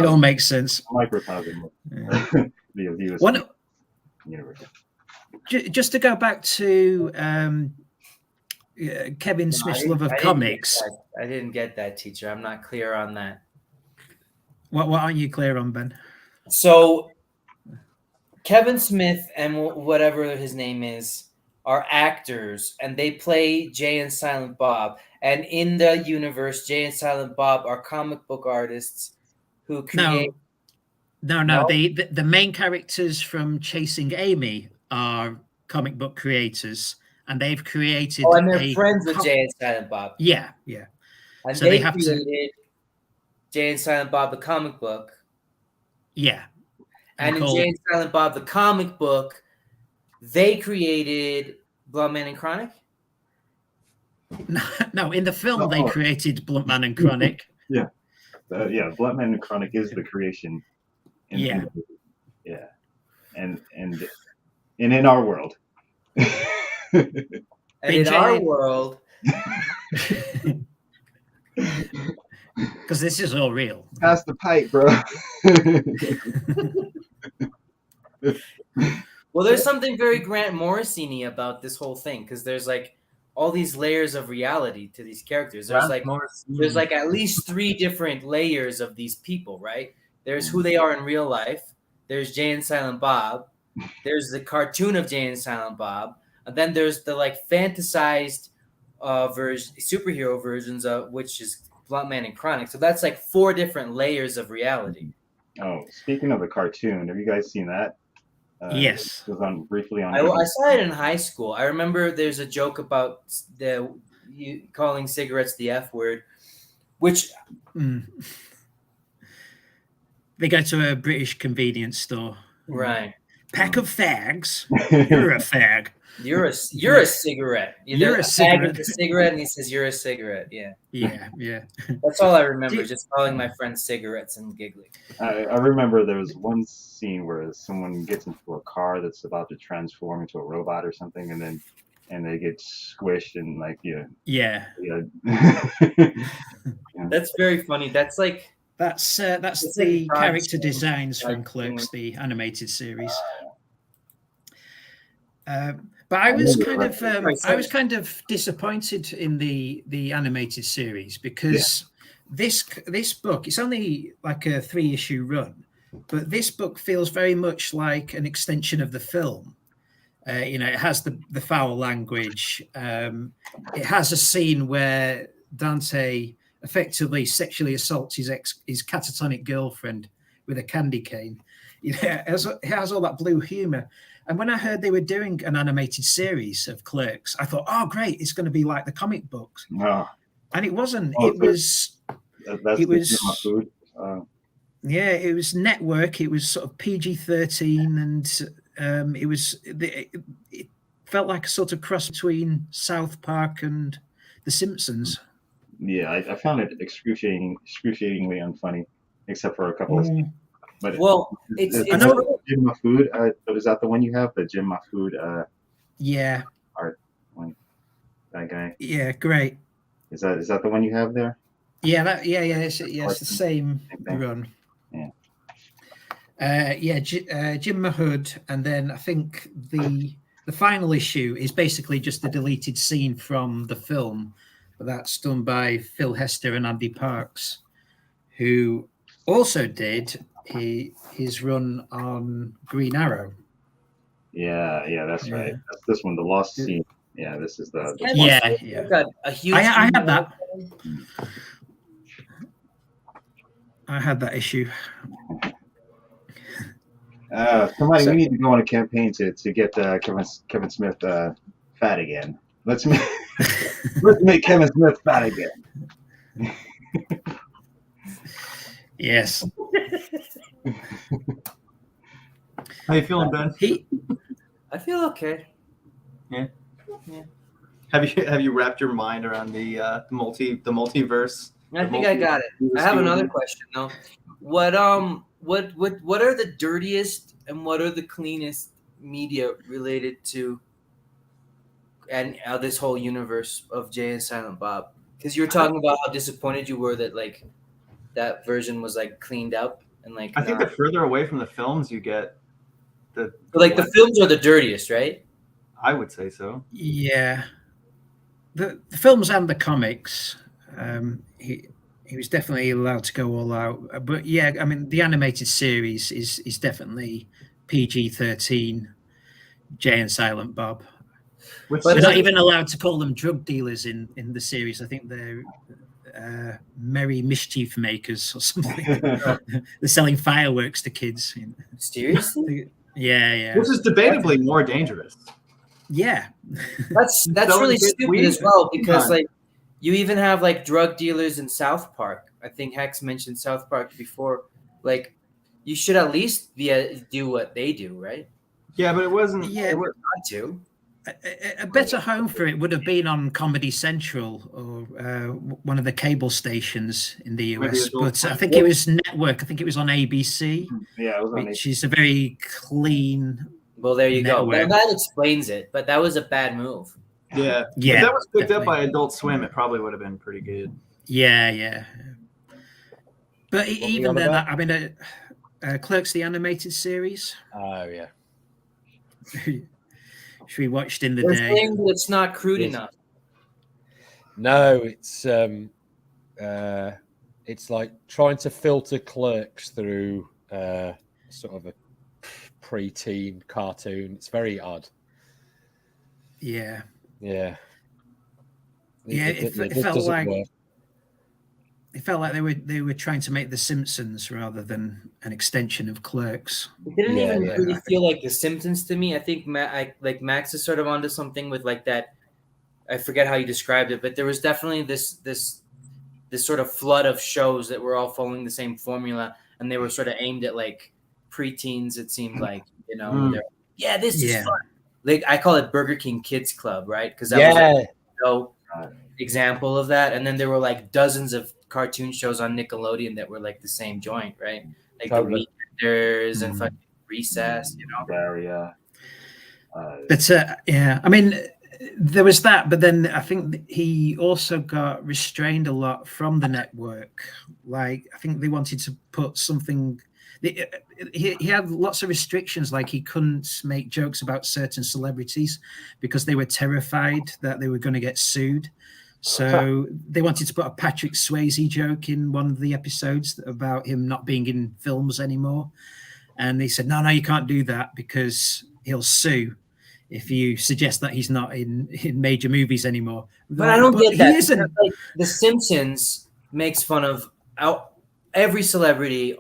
all makes sense. Microcosm. Yeah. The View One, Askew universe. just to go back to Kevin Smith's love of comics. I didn't get that, teacher. I'm not clear on that. What aren't you clear on, Ben? So Kevin Smith and whatever his name is are actors, and they play Jay and Silent Bob. And in the universe, Jay and Silent Bob are comic book artists who create. No. The main characters from Chasing Amy are comic book creators, and they've created. Oh, and they're friends with Jay and Silent Bob. Yeah. And So they have created Jay and Silent Bob, the comic book. Yeah. And in Jay and Silent Bob, the comic book, they created Bluntman and Chronic? No, in the film, they created Bluntman and Chronic. Yeah. Bluntman and Chronic is the creation. And in our world. And in our world. Because this is all real. Pass the pipe, bro. Well, there's something very Grant Morrison-y about this whole thing, because there's like all these layers of reality to these characters. There's like at least 3 different layers of these people, right? There's who they are in real life. There's Jay and Silent Bob. There's the cartoon of Jay and Silent Bob. And then there's the like fantasized superhero versions of which is Bluntman and Chronic. So that's like 4 different layers of reality. Oh, speaking of the cartoon, have you guys seen that? Yes. It was on briefly on. I saw it in high school. I remember there's a joke about calling cigarettes the F word, which they go to a British convenience store. Right. Pack of fags. You're a fag. You're a cigarette. You're a cigarette. A cigarette, and he says you're a cigarette. Yeah. Yeah. That's all I remember. Just calling my friends cigarettes and giggling. I remember there was one scene where someone gets into a car that's about to transform into a robot or something, and they get squished and like yeah. That's very funny. That's like that's the character designs from Clerks, the animated series. But I was kind of disappointed in the animated series because this book, it's only like a 3-issue run, but this book feels very much like an extension of the film. It has the foul language. It has a scene where Dante effectively sexually assaults his catatonic girlfriend with a candy cane. It has all that blue humor. And when I heard they were doing an animated series of Clerks, I thought, oh, great, it's going to be like the comic books. No. And it wasn't. Oh, it was. It was network. It was sort of PG-13, and it felt like a sort of cross between South Park and The Simpsons. Yeah, I found it excruciatingly unfunny, except for a couple of scenes. But it's Jim Mahfood. Is that the one you have? The Jim Mahfood. Yeah. Art one. That guy. Yeah, great. Is that the one you have there? Yeah. It's the same run. Yeah. Jim Mahfood, and then I think the final issue is basically just the deleted scene from the film, but that's done by Phil Hester and Andy Parks, who also did his run on Green Arrow. Yeah, that's right. That's this one, the Lost Scene. Yeah, this is the. Got a huge. I had that. I had that issue. We need to go on a campaign to get Kevin Smith fat again. Let's make Kevin Smith fat again. Yes. How you feeling, Ben? I feel okay. Have you wrapped your mind around the multiverse? I think I got it. I have another question though. What are the dirtiest and what are the cleanest media related to and this whole universe of Jay and Silent Bob? Because you were talking about how disappointed you were that like that version was like cleaned up and like. I think the further away from the films you get, the films are the dirtiest, right? I would say so. Yeah, the films and the comics. He was definitely allowed to go all out, but yeah, I mean the animated series is definitely PG-13. Jay and Silent Bob. We're not even allowed to call them drug dealers in the series. I think they're merry mischief makers or something. They're selling fireworks to kids. Seriously? Yeah. Which is debatably more dangerous. Yeah, that's really stupid as well because like you even have like drug dealers in South Park. I think Hex mentioned South Park before. Like you should at least do what they do, right? Yeah, but it wasn't. Yeah, it was not to. A better home for it would have been on Comedy Central or one of the cable stations in the US. But I think it was network. I think it was on ABC. Yeah, it was on which is a very clean. Well, there you network. go. Well, that explains it. But that was a bad move. Yeah. If that was picked up by Adult Swim, it probably would have been pretty good. Yeah. But even then, I mean, Clerks the animated series. Oh yeah. Which we watched in the They're day. saying that it's not crude enough. No, it's like trying to filter Clerks through sort of a pre-teen cartoon. It's very odd. Yeah. It felt like work. it felt like they were trying to make The Simpsons rather than an extension of Clerks. It didn't even really feel like The Simpsons to me. I think Max is sort of onto something with like that. I forget how you described it, but there was definitely this sort of flood of shows that were all following the same formula, and they were sort of aimed at like preteens. It seemed like this is fun. Like I call it Burger King Kids Club, right? Because that was example of that. And then there were like dozens of cartoon shows on Nickelodeon that were like the same joint, right? Like the Weekenders and fucking Recess, you know. But I mean, there was that, but then I think he also got restrained a lot from the network. Like I think they wanted to put something. He had lots of restrictions, like he couldn't make jokes about certain celebrities because they were terrified that they were going to get sued. So they wanted to put a Patrick Swayze joke in one of the episodes about him not being in films anymore. And they said, no, you can't do that because he'll sue if you suggest that he's not in major movies anymore. But I don't get that. He isn't. Like, The Simpsons makes fun of every celebrity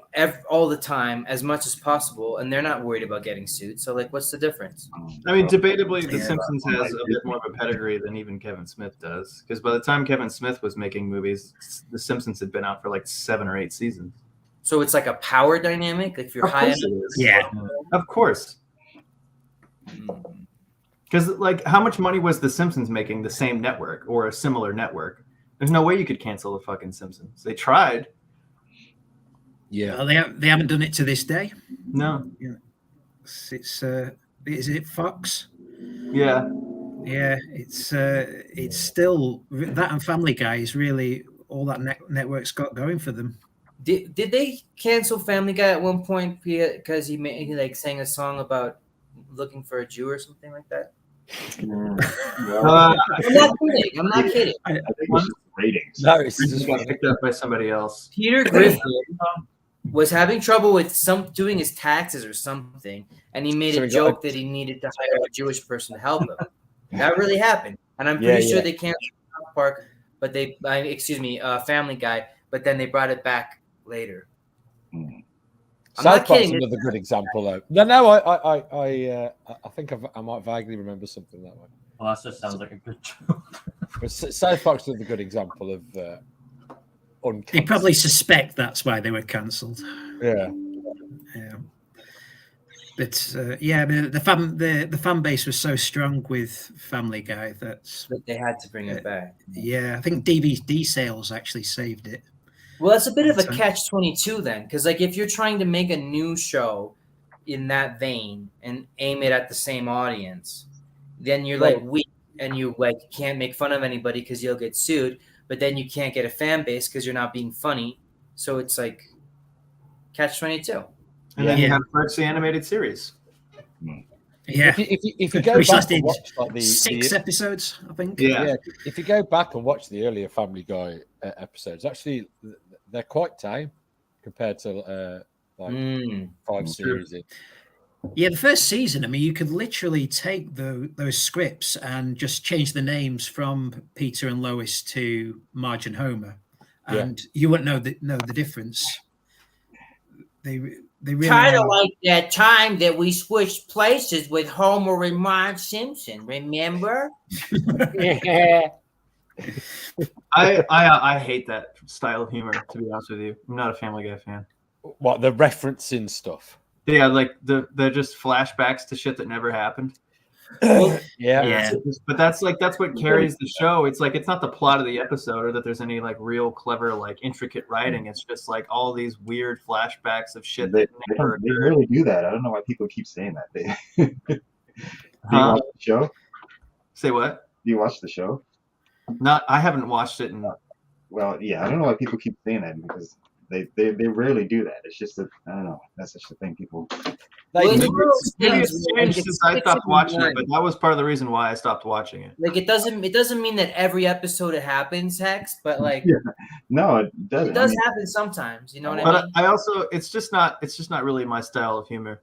all the time as much as possible, and they're not worried about getting sued. So, like, what's the difference? I mean, debatably, The Simpsons has a bit more of a pedigree than even Kevin Smith does. Because by the time Kevin Smith was making movies, The Simpsons had been out for like 7 or 8 seasons. So it's like a power dynamic. Like if you're high, of course. Because like, how much money was The Simpsons making the same network or a similar network? There's no way you could cancel the fucking Simpsons. They tried. Yeah, well, they haven't done it to this day. No. Yeah. It's is it Fox? Yeah. It's still that, and Family Guy is really all that network's got going for them. Did they cancel Family Guy at one point because he like sang a song about looking for a Jew or something like that? I'm not kidding. I think it's ratings. No, it's just got picked up by somebody else. Peter Griffin was having trouble with doing his taxes or something, and he made a joke that he needed to hire a Jewish person to help him. That really happened, and I'm pretty sure they canceled South Park, but Family Guy, but then they brought it back later. South Park's another good example, though. No, I think I might vaguely remember something that way. Well, that just sounds like a good joke. But South Park's another good example of They probably suspect that's why they were cancelled. Yeah. But yeah, I mean, the fan base was so strong with Family Guy that they had to bring it back. Yeah, I think DVD sales actually saved it. Well, it's a bit of a So- catch-22 then, because like if you're trying to make a new show in that vein and aim it at the same audience, then you're like weak and you like can't make fun of anybody because you'll get sued. But then you can't get a fan base because you're not being funny. So it's like catch-22. And then you have Fred's the animated series. Yeah, if you go which back lasted and watch like six episodes, I think. Yeah. If you go back and watch the earlier Family Guy episodes, actually they're quite tame compared to like 5 series in. Yeah, the first season, I mean, you could literally take those scripts and just change the names from Peter and Lois to Marge and Homer, and you wouldn't know the difference. They really Kind of like that time that we switched places with Homer and Marge Simpson. Remember? Yeah. I hate that style of humor, to be honest with you. I'm not a Family Guy fan. What, the referencing stuff? Yeah, like they're just flashbacks to shit that never happened. Yeah. But that's what carries the show. It's like it's not the plot of the episode or that there's any like real clever like intricate writing. It's just like all these weird flashbacks of shit that never They occurred. really do that. I don't know why people keep saying that. Do you watch the show? Say what? Do you watch the show? I haven't watched it in. Well, yeah, I don't know why people keep saying that because they rarely do that. It's just that I don't know. That's just the thing people. Maybe it's changed since I stopped watching it, but that was part of the reason why I stopped watching it. Like it doesn't mean that every episode it happens, Hex, but like No, it doesn't. it does happen sometimes. You know what I But mean? I also it's just not really my style of humor.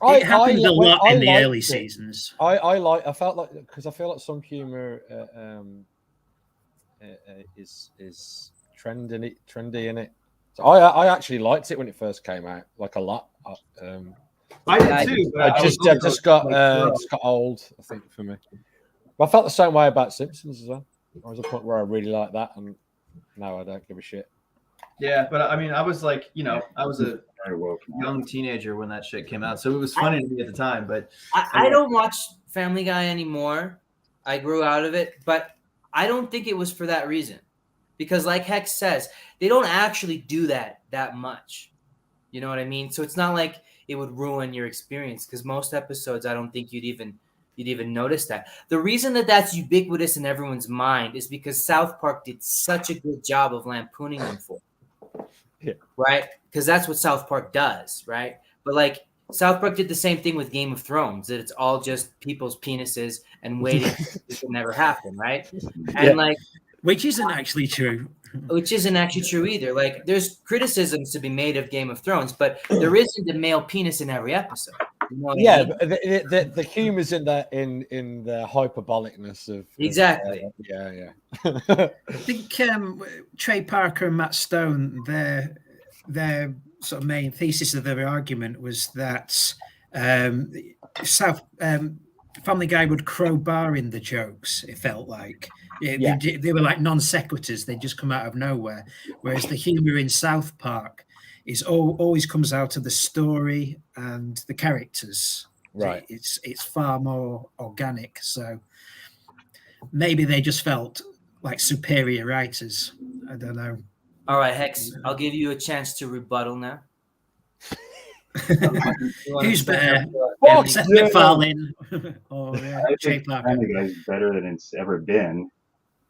It happened a lot in the liked early it. seasons. I felt like because I feel like some humor is trendy in it. So I actually liked it when it first came out, like a lot. I did too. But I just got old, I think, for me. But I felt the same way about Simpsons as well. There was a point where I really liked that, and now I don't give a shit. Yeah, but I mean, I was like, I was a young teenager when that shit came out, so it was funny to me at the time. But I don't watch Family Guy anymore. I grew out of it, but I don't think it was for that reason. Because like Hex says, they don't actually do that much. You know what I mean? So it's not like it would ruin your experience because most episodes, I don't think you'd even notice that. The reason that that's ubiquitous in everyone's mind is because South Park did such a good job of lampooning them for it. Right? Because that's what South Park does, right? But like South Park did the same thing with Game of Thrones, that it's all just people's penises and waiting for it to never happen, right? And like which isn't actually true. Which isn't actually true either. Like, there's criticisms to be made of Game of Thrones, but there isn't a male penis in every episode. You know what I mean? But the humor's in the hyperbolicness of exactly. Yeah. I think Trey Parker and Matt Stone, their sort of main thesis of their argument was that Family Guy would crowbar in the jokes. It felt like. They were like non sequiturs. They just come out of nowhere. Whereas the humor in South Park is always comes out of the story and the characters. Right. It's far more organic. So maybe they just felt like superior writers. I don't know. All right, Hex, I'll give you a chance to rebuttal now. Who's better? Seth MacFarlane or Trey Parker? Family Guy is better than it's ever been.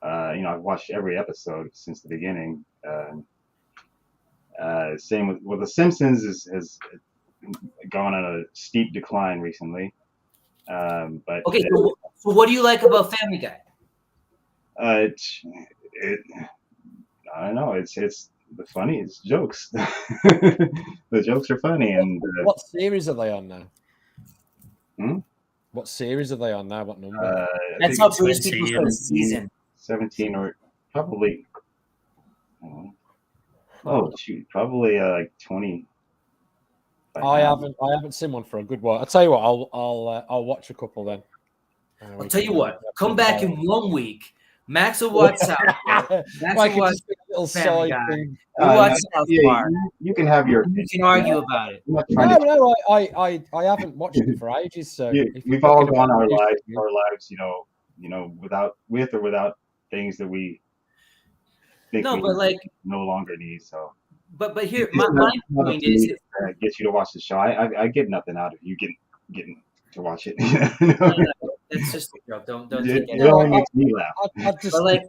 I've watched every episode since the beginning. Same with The Simpsons has gone on a steep decline recently. But okay, so what do you like about Family Guy? I don't know. It's the funniest jokes. The jokes are funny. And what series are they on now? Hmm? What series are they on now? What number? That's how British people for the season. 17 or probably. Oh shoot! Probably like 20. I haven't seen one for a good while. I'll tell you what. I'll watch a couple then. I'll tell you what. Come back in 1 week. Max will watch out. Max will watch little Family side Guy. thing. We watch South yeah, Park. you can have your. You can argue about it. I'm not trying to- No, I haven't watched it for ages. So if we've you're all talking gone about our music, lives, with or without things that we think No, we but like, no longer need. So, but here, It's my not point up to is, me to get you to watch the show. I get nothing out of you getting to watch it. that's just a joke. Don't It, take it it. only makes me laugh. But like,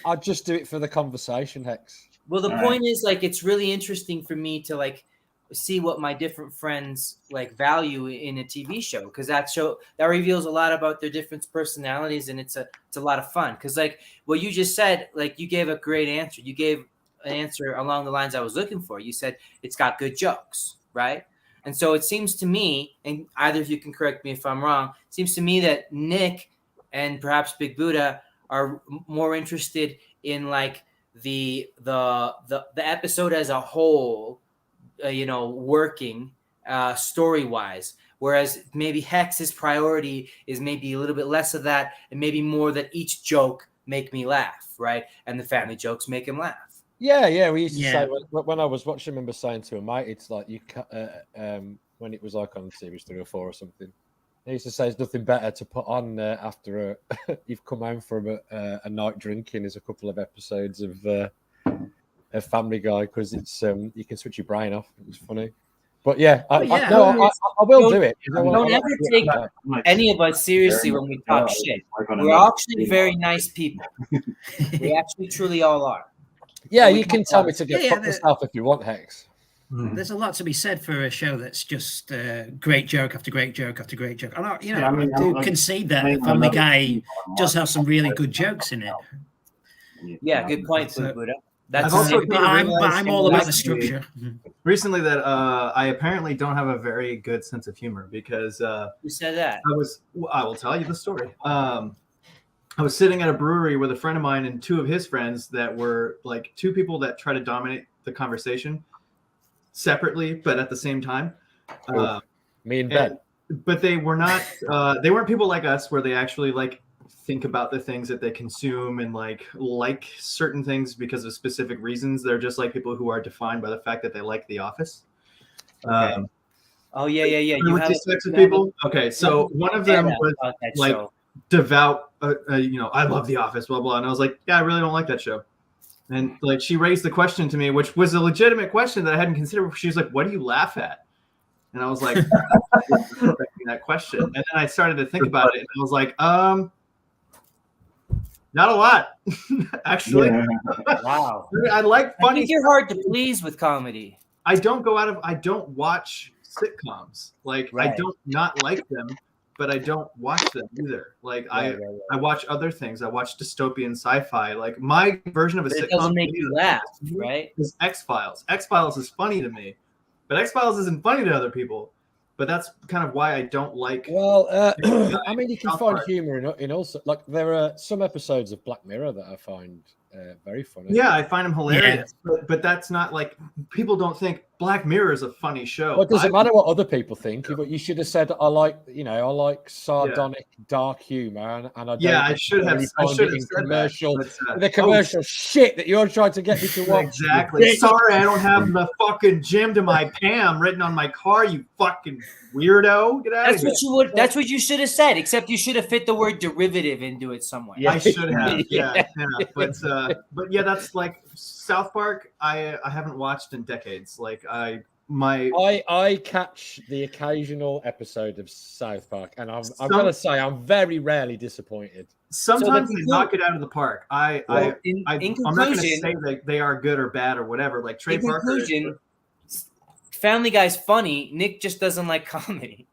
I'd just do it for the conversation, Hex. well, the All point is, like, it's really interesting for me to like see what my different friends like value in a TV show, because that reveals a lot about their different personalities, and it's a lot of fun. Because like what you just said, like you gave a great answer. You gave an answer along the lines I was looking for. You said it's got good jokes, right? And so it seems to me, and either of you can correct me if I'm wrong, it seems to me that Nick and perhaps Big Buddha are more interested in like the episode as a whole, working story wise, whereas maybe Hex's priority is maybe a little bit less of that and maybe more that each joke make me laugh, right? And the family jokes make him laugh. Yeah. We used to say when I was watching, I remember saying to a mate, it's like you when it was like on Series 3 or 4 or something. He used to say there's nothing better to put on after you've come home from a night drinking is a couple of episodes of Family Guy, because it's you can switch your brain off. It was funny, but I will do it. Don't ever take any of us seriously when we talk shit. We're actually very nice people. We actually truly all are. Yeah, you can tell me to get fuck myself if you want, Hex. There's a lot to be said for a show that's just great joke after great joke after great joke. I do concede that Family Guy does have some really good jokes in it. Yeah, good point, Buddha. I've also I'm all about the structure. Recently, that I apparently don't have a very good sense of humor, because who said that? I will tell you the story. I was sitting at a brewery with a friend of mine and two of his friends that were like two people that try to dominate the conversation separately, but at the same time. Me and Ben. But they were not. They weren't people like us, where they actually like think about the things that they consume and like certain things because of specific reasons. They're just like people who are defined by the fact that they like The Office. Okay. You have these types of people. Okay, so one of them was like devout. I love The Office, blah blah. And I was like, yeah, I really don't like that show. And like she raised the question to me, which was a legitimate question that I hadn't considered. She was like, "What do you laugh at?" And I was like, that question. And then I started to think about it, and I was like, not a lot, actually. Yeah. Wow. I like funny. I think you're hard to please with comedy. I don't watch sitcoms. Like right. I don't not like them, but I don't watch them either. Like I watch other things. I watch dystopian sci-fi. Like my version of a sitcom it doesn't make you laugh, right? Is X-Files. X-Files is funny to me, but X-Files isn't funny to other people. But that's kind of why I don't like. Well, I mean, you can find humor in also like there are some episodes of Black Mirror that I find very funny. Yeah, I find them hilarious. Yeah. But that's not like people don't think Black Mirror is a funny show. Well, it doesn't matter what other people think. But you should have said I like sardonic, dark humor, and I don't. Yeah, I should have said commercial the commercial shit that you're trying to get me to watch. Exactly. Sorry, I don't have the fucking Jim to my Pam written on my car. You fucking weirdo. Get out of here. That's what you should have said. Except you should have fit the word derivative into it somewhere. I should have. Yeah. But yeah, that's like South Park. I haven't watched in decades. Like I catch the occasional episode of South Park, and I'm gonna say I'm very rarely disappointed. Sometimes they knock it out of the park. I'm not gonna say they are good or bad or whatever. Like Trey Parker. Family Guy's funny. Nick just doesn't like comedy.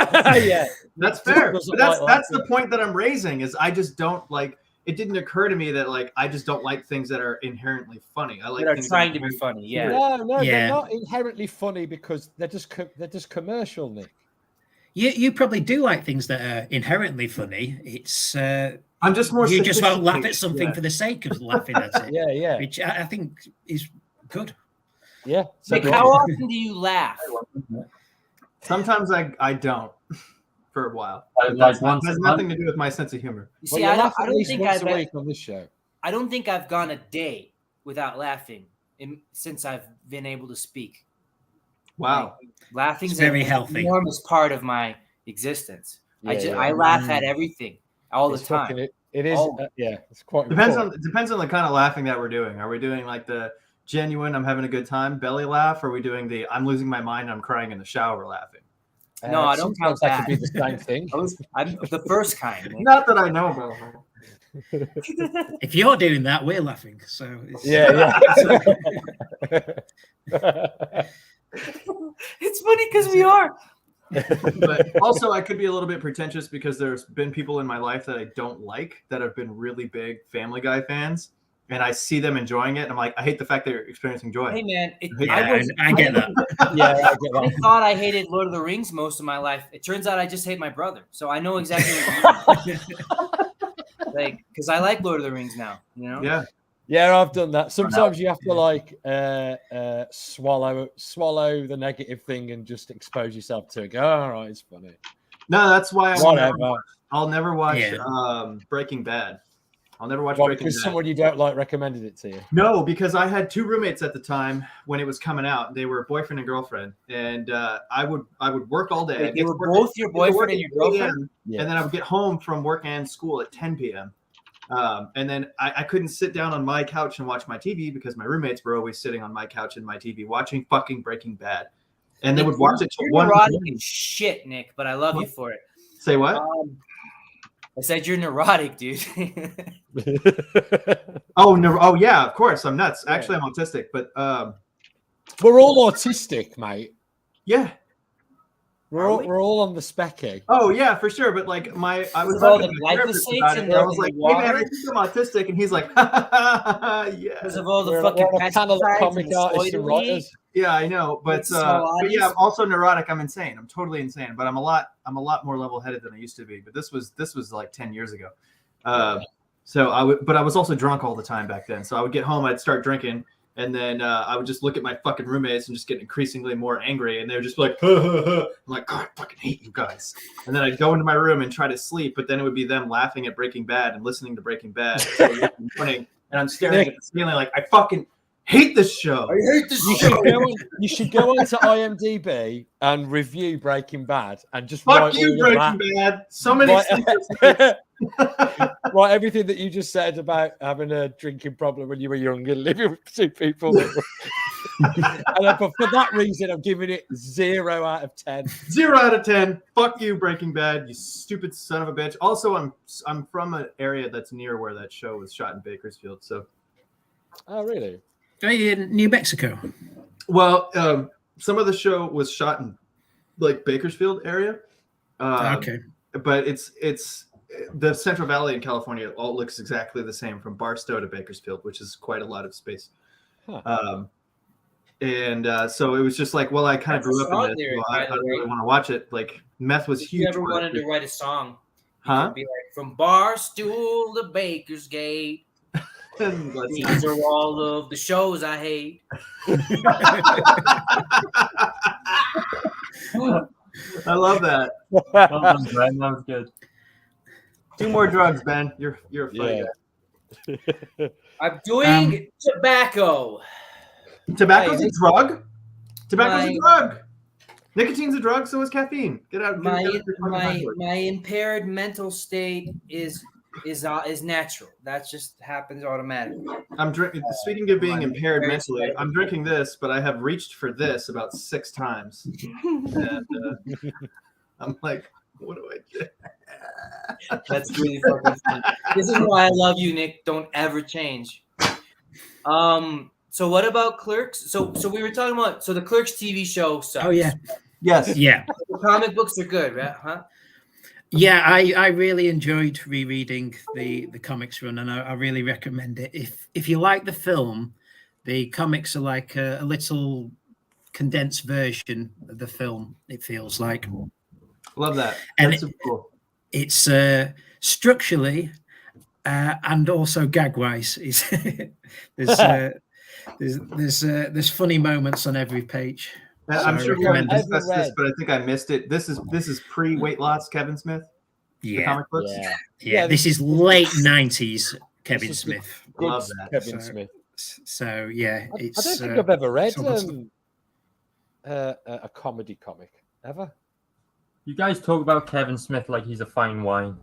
Yeah, that's fair. But that's the point that I'm raising. Is I just don't like. It didn't occur to me that like I just don't like things that are inherently funny. I like things trying to be funny. Yeah. No, they're not inherently funny because they're just commercial, Nick. You probably do like things that are inherently funny. It's I'm just more. You just won't laugh at something for the sake of laughing at it. Yeah. Which I think is good. Yeah. So Nick, how often do you laugh? Sometimes I don't. For a while, has nothing to do with my sense of humor. You see, I don't think I've a week on this show. I don't think I've gone a day without laughing since I've been able to speak. Wow. Like, laughing's It's very an healthy. enormous part of my existence. Yeah, I laugh at everything all the time. It is. Oh. It's quite Depends important. on the kind of laughing that we're doing. Are we doing like the genuine I'm having a good time belly laugh, or are we doing the I'm losing my mind, I'm crying in the shower laughing? No, I don't count sometimes that that. could be the same thing. I'm the first kind. Man. Not that I know about. If you're doing that, we're laughing. So it's, It's funny because we are. But also, I could be a little bit pretentious because there's been people in my life that I don't like that have been really big Family Guy fans, and I see them enjoying it, and I'm like, I hate the fact they're experiencing joy. Hey man, I get that. I thought I hated Lord of the Rings most of my life. It turns out I just hate my brother. So I know exactly what you mean. Like, because I like Lord of the Rings now. You know? Yeah. Yeah, I've done that. Sometimes you have to like swallow the negative thing and just expose yourself to it. Go, all right, it's funny. No, that's why Whatever. I'll never watch Breaking Bad. I'll never watch Breaking Bad. Because someone you don't like recommended it to you. No, because I had two roommates at the time when it was coming out. They were boyfriend and girlfriend, and I would work all day. Wait, they were both your boyfriend and your girlfriend? And then I would get home from work and school at 10 p.m. And then I couldn't sit down on my couch and watch my TV because my roommates were always sitting on my couch and my TV watching fucking Breaking Bad. And they would watch it till 1 neurotic as shit, Nick, but I love you for it. Say what? I said you're neurotic, dude. Oh, yeah, of course. I'm nuts. Actually, I'm autistic, but we're all autistic, mate. Yeah. We're all on the specky. Oh yeah, for sure. But like I was all talking the to my therapist about it, and I was like, "Hey man, I think I'm autistic," and he's like, "Yeah." Because of all the We're fucking a panel of pesticides comic and artists and writers. Yeah, I know, but yeah, I'm also neurotic. I'm insane. I'm totally insane. But I'm a lot more level-headed than I used to be. But this was like 10 years ago. So I was also drunk all the time back then. So I would get home, I'd start drinking, and then I would just look at my fucking roommates and just get increasingly more angry. And they were just like, huh, huh, huh. I'm like, God, I fucking hate you guys. And then I'd go into my room and try to sleep, but then it would be them laughing at Breaking Bad and listening to Breaking Bad in the morning. And I'm staring at the ceiling like, I fucking hate this show. I hate this show. You should go onto IMDb and review Breaking Bad and just Fuck write you, all of that. Breaking Bad. So many Right, everything that you just said about having a drinking problem when you were young and living with two people. But for that reason, I'm giving it 0 out of 10. 0 out of 10. Fuck you, Breaking Bad. You stupid son of a bitch. Also, I'm from an area that's near where that show was shot in Bakersfield. So. Oh, really? Are you in New Mexico? Well, some of the show was shot in like Bakersfield area. Okay. But it's the Central Valley in California all looks exactly the same from Barstow to Bakersfield, which is quite a lot of space. Huh. So it was just like, well, I kind of grew up in this. So I don't really want to watch it. Like meth was huge. If you ever wanted to write a song, huh? It'd be like from Barstool to Baker's Gate. These are all of the shows I hate. I love that. Well done, Ben. That was good. 2 more drugs, Ben. You're a funny guy. I'm doing tobacco. Tobacco's a drug? Tobacco's a drug. Nicotine's a drug, so is caffeine. Get out. My impaired mental state is natural. That just happens automatically. I'm drinking. Speaking of being impaired mentally, I'm drinking this, but I have reached for this about 6 times, and I'm like, what do I do? That's really fucking funny. This is why I love you, Nick. Don't ever change. So what about Clerks? So we were talking about the Clerks TV show sucks. Oh yeah. Yes. Yeah. The comic books are good, right? Huh? Yeah, I really enjoyed rereading the comics run, and I really recommend it. If you like the film, the comics are like a little condensed version of the film. It feels like. Love that. And That's super cool. It's structurally and also gag-wise. There's funny moments on every page. I'm sure we haven't discussed this, but I think I missed it. This is pre-weight loss, Kevin Smith. Yeah, the comic books? Yeah. This is late '90s Kevin Smith. Love that. Kevin Smith. So yeah, I it's. don't think I've ever read it's almost- a comedy comic ever. You guys talk about Kevin Smith like he's a fine wine.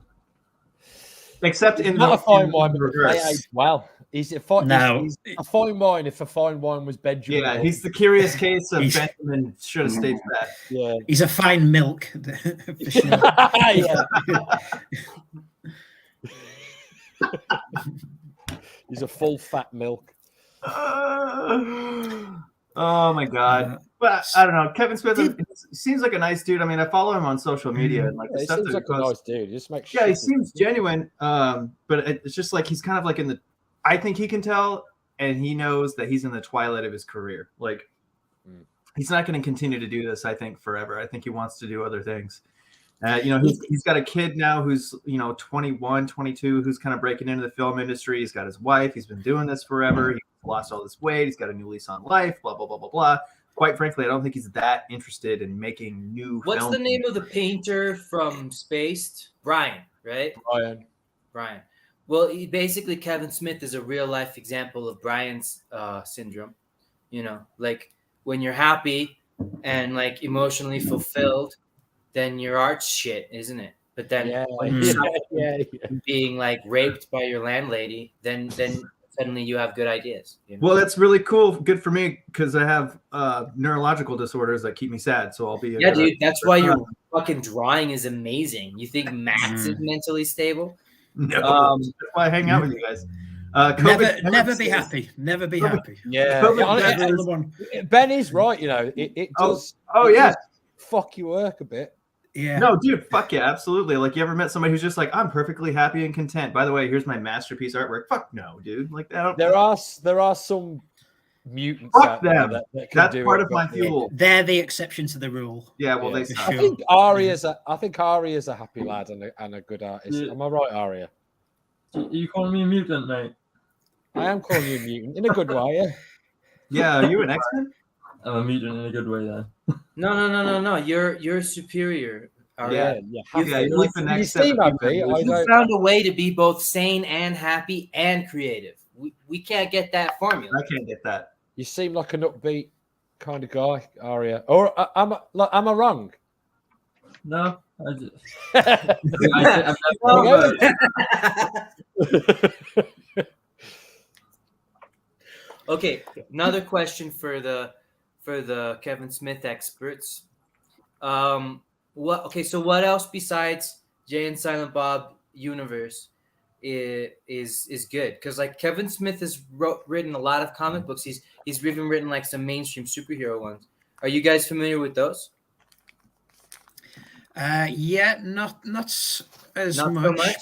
Except He's in not the a fine in wine, the but they reverse. age well. He's a fine. No. He's a fine wine. If a fine wine was Benjamin. Yeah, Button. he's the curious case of He's- Benjamin should have stayed fat. Yeah. He's a fine milk for sure. Yeah. He's a full fat milk. Oh my god! But I don't know. Kevin Smith seems like a nice dude. I mean, I follow him on social media and like the He stuff seems that like he a posts. nice dude. He just makes Yeah, he shit. seems genuine. But it's just like he's kind of like in the. I think he can tell, and he knows that he's in the twilight of his career. Like, he's not going to continue to do this. I think forever. I think he wants to do other things. You know, he's got a kid now who's 21, 22, who's kind of breaking into the film industry. He's got his wife. He's been doing this forever. He lost all this weight. He's got a new lease on life. Blah blah blah blah blah. Quite frankly, I don't think he's that interested in making new. What's film. the name of the painter from Spaced? Brian, right? Brian. Well, basically, Kevin Smith is a real life example of Brian's syndrome. You know, like when you're happy and like emotionally fulfilled, then your art's shit, isn't it? But then when you're being like raped by your landlady, then suddenly you have good ideas. You know? Well, that's really cool. Good for me because I have neurological disorders that keep me sad. So I'll be. Yeah, dude. That's why your fucking drawing is amazing. You think Max is mentally stable? No, that's why I hang out with you guys. Never be happy. Never be happy. Yeah, Ben is right. You know, it does. Oh it yeah. does fuck your work a bit. Yeah. No, dude, fuck yeah, absolutely. Like, you ever met somebody who's just like, I'm perfectly happy and content. By the way, here's my masterpiece artwork. Fuck no, dude. Like that. There are some mutants. Fuck out there them. that can That's do part it, of my but- fuel. They're the exception to the rule. Yeah, well, they. I think Ari's a happy lad and a good artist. Yeah. Am I right, Aria? Are you calling me a mutant, mate? I am calling you a mutant in a good way. Yeah. Yeah, are you an X-Men? I'm a mutant in a good way, then. No. You're superior. Yeah. You're like the next step. You found a way to be both sane and happy and creative. We can't get that formula. I can't get that. You seem like an upbeat kind of guy, Aria. Or am I wrong? No, I just. Okay, another question for the Kevin Smith experts. So what else besides Jay and Silent Bob universe is good? Because like Kevin Smith has written a lot of comic books. He's even written like some mainstream superhero ones. Are you guys familiar with those? Yeah, not as Not much. so much?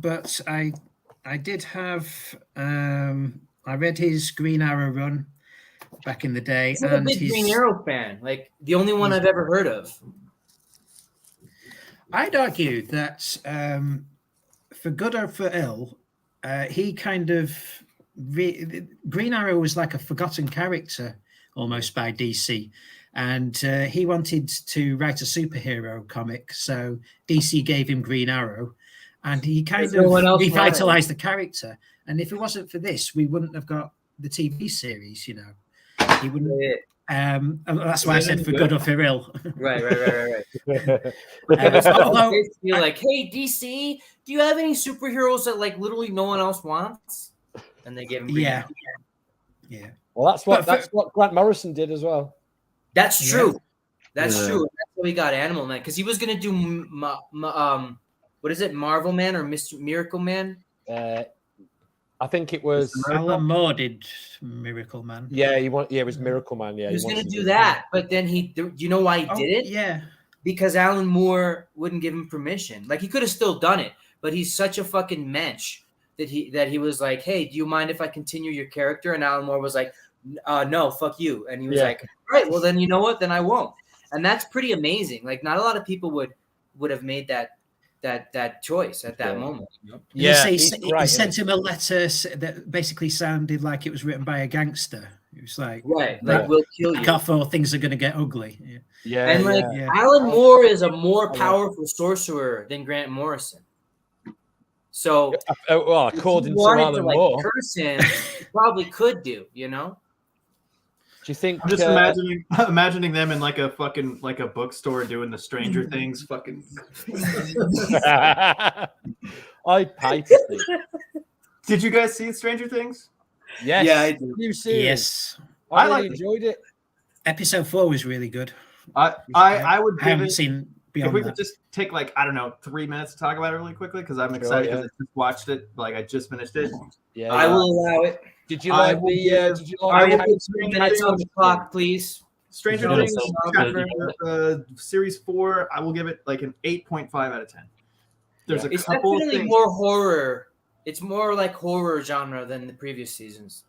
But I did have I read his Green Arrow run back in the day. I'm a big Green Arrow fan. Like the only one I've ever heard of. I'd argue that for good or for ill, he kind of Green Arrow was like a forgotten character almost by DC. And he wanted to write a superhero comic, so DC gave him Green Arrow, and he kind of revitalized the character. And if it wasn't for this, we wouldn't have got the TV series, you know. He wouldn't. And that's why I said for good or for ill. Right. Although you're like, hey DC, do you have any superheroes that like literally no one else wants? And they give him Green Arrow. Yeah. Well, that's what Grant Morrison did as well. That's true. That's true. That's how he got Animal Man, because he was gonna do what is it, Marvel Man or Miracle Man? I think it was Alan Moore did Miracle Man. Yeah, it was Miracle Man. Yeah, he was gonna do that, but then do you know why he did it? Yeah, because Alan Moore wouldn't give him permission. Like he could have still done it, but he's such a fucking mensch that he was like, hey, do you mind if I continue your character? And Alan Moore was like, no, fuck you. And he was like, all right, well then you know what? Then I won't. And that's pretty amazing. Like not a lot of people would have made that choice at that moment. You know? Yeah, he sent him a letter that basically sounded like it was written by a gangster. It was like, right, like we'll kill you. Off or things are going to get ugly. Yeah, and Alan Moore is a more powerful sorcerer than Grant Morrison. So, well, if according you to wanted Alan to like Moore, curse him, you probably could do. You know. do you think? I'm just imagining them in like a fucking like a bookstore doing the Stranger Things fucking. I pay to see. Did you guys see Stranger Things? Yes. Yeah, I do. New series. Yes. I I really enjoyed it. Episode 4 was really good. I would I give haven't it. seen If beyond we that. could just take like I don't know 3 minutes to talk about it really quickly because I'm Sure, excited because yeah. I just watched it. Like I just finished it. Yeah. I will allow it. Did you I like will the? give- Did you I like will the give 3 minutes on the clock, please. Stranger No, Things so chapter good. series 4. I will give it like an 8.5 out of 10. There's a It's couple of definitely things. more horror. It's more like horror genre than the previous seasons.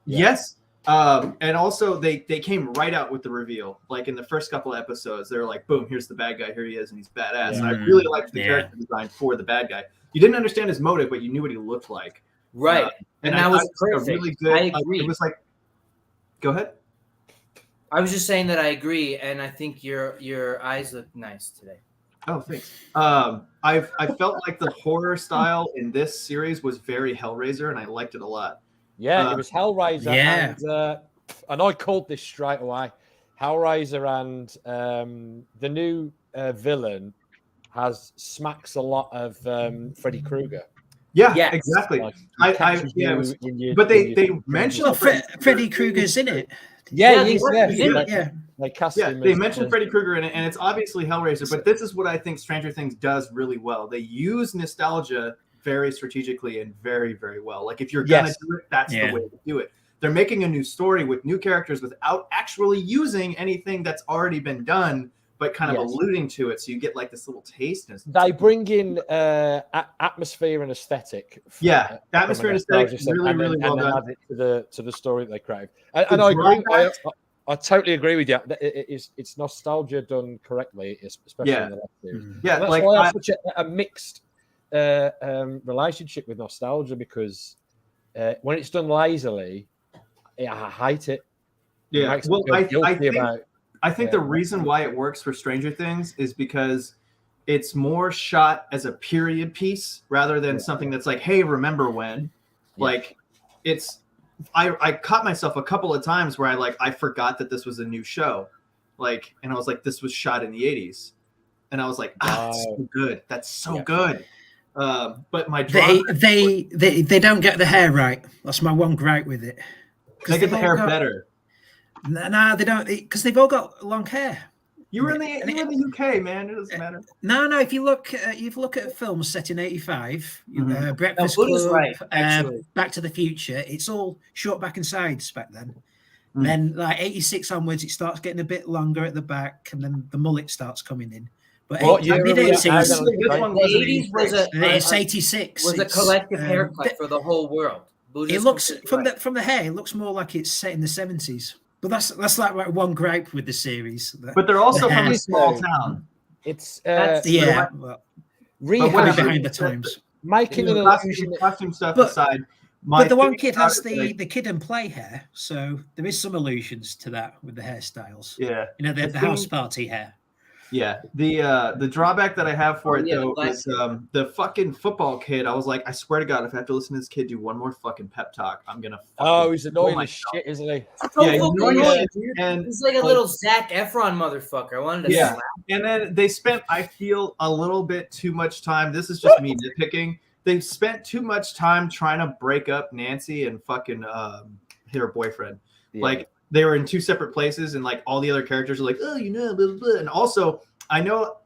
Yes. And also they came right out with the reveal. Like in the first couple of episodes, they're like, boom, here's the bad guy. Here he is, and he's badass. And I really liked the character design for the bad guy. You didn't understand his motive, but you knew what he looked like. Right. And that I was thought it a perfect. really good. I agree. It was like, go ahead. I was just saying that I agree, and I think your eyes look nice today. Oh, thanks. I felt like the horror style in this series was very Hellraiser, and I liked it a lot. Yeah, it was Hellraiser. Yeah. And I called this straight away. Hellraiser and the new villain smacks a lot of Freddy Krueger. Yeah, Yes. exactly. Like, But they mentioned Well, Freddy Krueger's in it. Yeah, he's in it. Yeah. They cast Yeah, him. they as- mentioned Freddy Krueger in it, and it's obviously Hellraiser. But this is what I think Stranger Things does really well. They use nostalgia very strategically and very, very well. Like if you're gonna Yes. do it, that's Yeah. the way to do it. They're making a new story with new characters without actually using anything that's already been done, but kind of Yes. alluding to it. So you get like this little taste. And They bring in atmosphere and aesthetic. Yeah, atmosphere and aesthetic nostalgia is sense, really, and then- really well and then done. add it to the story that they crave. And I agree. I totally agree with you. It's nostalgia done correctly, especially Yeah. in the last series. Yeah, That's like why I have such a mixed relationship with nostalgia, because when it's done lazily, I hate it. It makes me feel guilty about. I think the reason why it works for Stranger Things is because it's more shot as a period piece rather than something that's like, hey, remember when? Yeah. Like it's I caught myself a couple of times where I forgot that this was a new show. Like, and I was like, this was shot in the 80s. And I was like, that's so good. That's so good. But my They don't get the hair right. That's my one gripe with it. they get the hair better. No, they don't, because they've all got long hair. You were in the UK, man. It doesn't matter. No. If you look at films set in '85, Breakfast No, Buddha's Club, right, actually. Back to the Future, it's all short back and sides back then. Then like '86 onwards, it starts getting a bit longer at the back, and then the mullet starts coming in. But What year mid are we at now, 80s, then? This one was The 80s was it's 86. was a It's, collective haircut for the whole world. It looks from the hair, it looks more like it's set in the 70s. But that's like one gripe with the series. But they're also the from hair- a small town. It's yeah, well, whatever. behind the times. making an illusion. Costume stuff But- aside, But the one thing kid about has it, like, the kid and play hair, so there is some allusions to that with the hairstyles. yeah. You know, the The house thing- party hair. Yeah, the drawback that I have for it yeah, though black is the fucking football kid. I was like, I swear to God, if I have to listen to this kid do one more fucking pep talk, I'm gonna. Oh, he's annoying my as shit, isn't he? Yeah, he's annoying as shit, and He's like a little Zac Efron motherfucker. I wanted to yeah, slap. and then they spent, I feel, a little bit too much time. This is just me nitpicking. They spent too much time trying to break up Nancy and fucking her boyfriend. Yeah. Like they were in two separate places, and like all the other characters are like, oh, you know, blah, blah, blah. And also, I know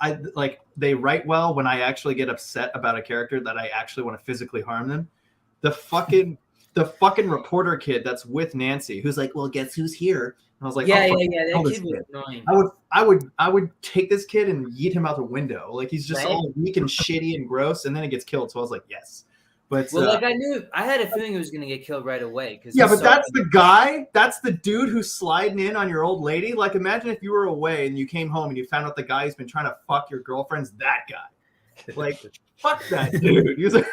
they write well when I actually get upset about a character that I actually want to physically harm them. The fucking reporter kid that's with Nancy, who's like, well, guess who's here? And I was like, Yeah. oh, That hell, kid this was annoying. I would take this kid and yeet him out the window. Like he's just Right? all weak and shitty and gross, and then he gets killed. So I was like, yes. But Well, like I had a feeling he was going to get killed right away. yeah, but that's the guy. That's the dude who's sliding in on your old lady. Like imagine if you were away and you came home and you found out the guy who's been trying to fuck your girlfriend's that guy. Like fuck that dude. He was like-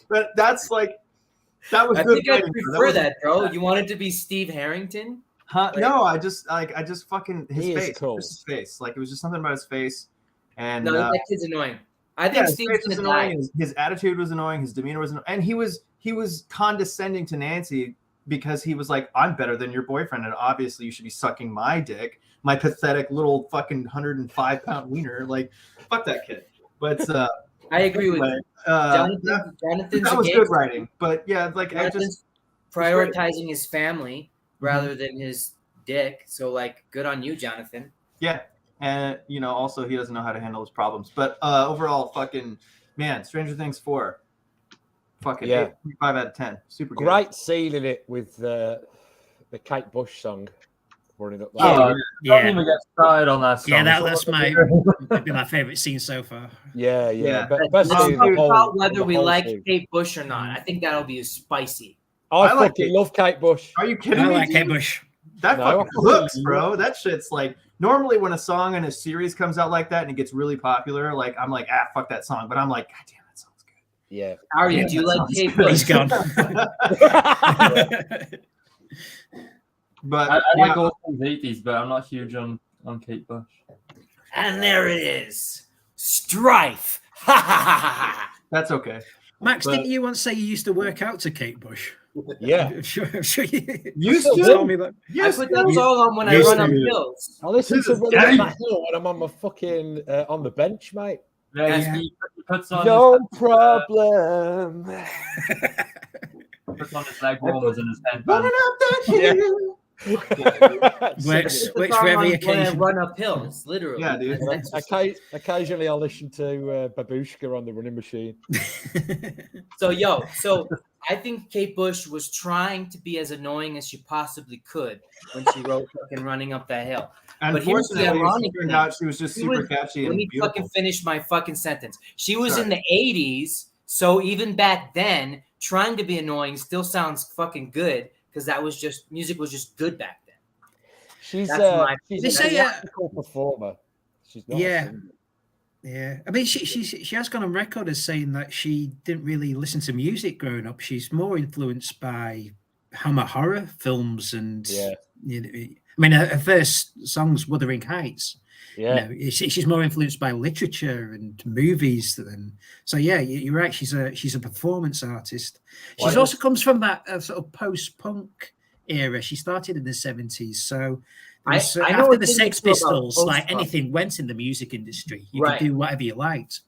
but that's like that was I good. think I writing. prefer was- that, bro. You wanted to be Steve Harrington? Huh? No, I just fucking his He is face. cool. Just his face. Like it was just something about his face. And No, that kid's annoying. I think his Steve's face was gonna die. annoying. His attitude was annoying. His demeanor was annoying. And he was condescending to Nancy because he was like, I'm better than your boyfriend, and obviously you should be sucking my dick, my pathetic little fucking 105-pound wiener. Like, fuck that kid. But I agree with you. Jonathan's that was good writing. But yeah, like Jonathan's prioritizing his family rather than his dick. So like, good on you, Jonathan. Yeah. And also he doesn't know how to handle his problems. But overall, fucking man, Stranger Things 4. Fucking 5 out of 10. Super good. Great sealing it with the Kate Bush song running up. Don't even get started on that song. Yeah, that's my favorite scene so far. Yeah. But let's talk about whether we like Kate Bush or not. I think that'll be spicy. I fucking love Kate Bush. Are you kidding me? I like Kate Bush. That fucking hooks, bro. That shit's like, normally when a song in a series comes out like that and it gets really popular, like I'm like, fuck that song. But I'm like, God damn, that song's good. Yeah. Arya, do you like Kate Bush? He's gone. But I like all things 80s, but I'm not huge on Kate Bush. And there it is. Strife. Ha ha ha ha. That's okay. Max, didn't you once say you used to work out to Kate Bush? Yeah. Sure you used to tell me that. I put that song on when I run up hills. I listen to Running Up that Hill when I'm on my fucking on the bench, mate. Yeah, he puts on No problem. puts on his leg warmers and his headband. Running up that hill. Works for every When I occasion. run up hills, literally. Yeah, dude. Occasionally, I'll listen to Babushka on the running machine. So I think Kate Bush was trying to be as annoying as she possibly could when she wrote fucking Running Up That Hill. But here's the ironic turned thing. out she was just super catchy and Let me beautiful. fucking finish my fucking sentence. She was in the 80s, so even back then, trying to be annoying still sounds fucking good because that was just music was just good back then. She's That's a theatrical performer. She's not. Yeah. I mean, she has gone on record as saying that she didn't really listen to music growing up. She's more influenced by Hammer horror films and I mean, her first song's Wuthering Heights. Yeah, she's more influenced by literature and movies than. So yeah, you're right. She's a performance artist. She also comes from that sort of post-punk era. She started in the 70s. So I know after what the you Sex feel about Pistols, like post-punk. anything went in the music industry. You Right. could do whatever you liked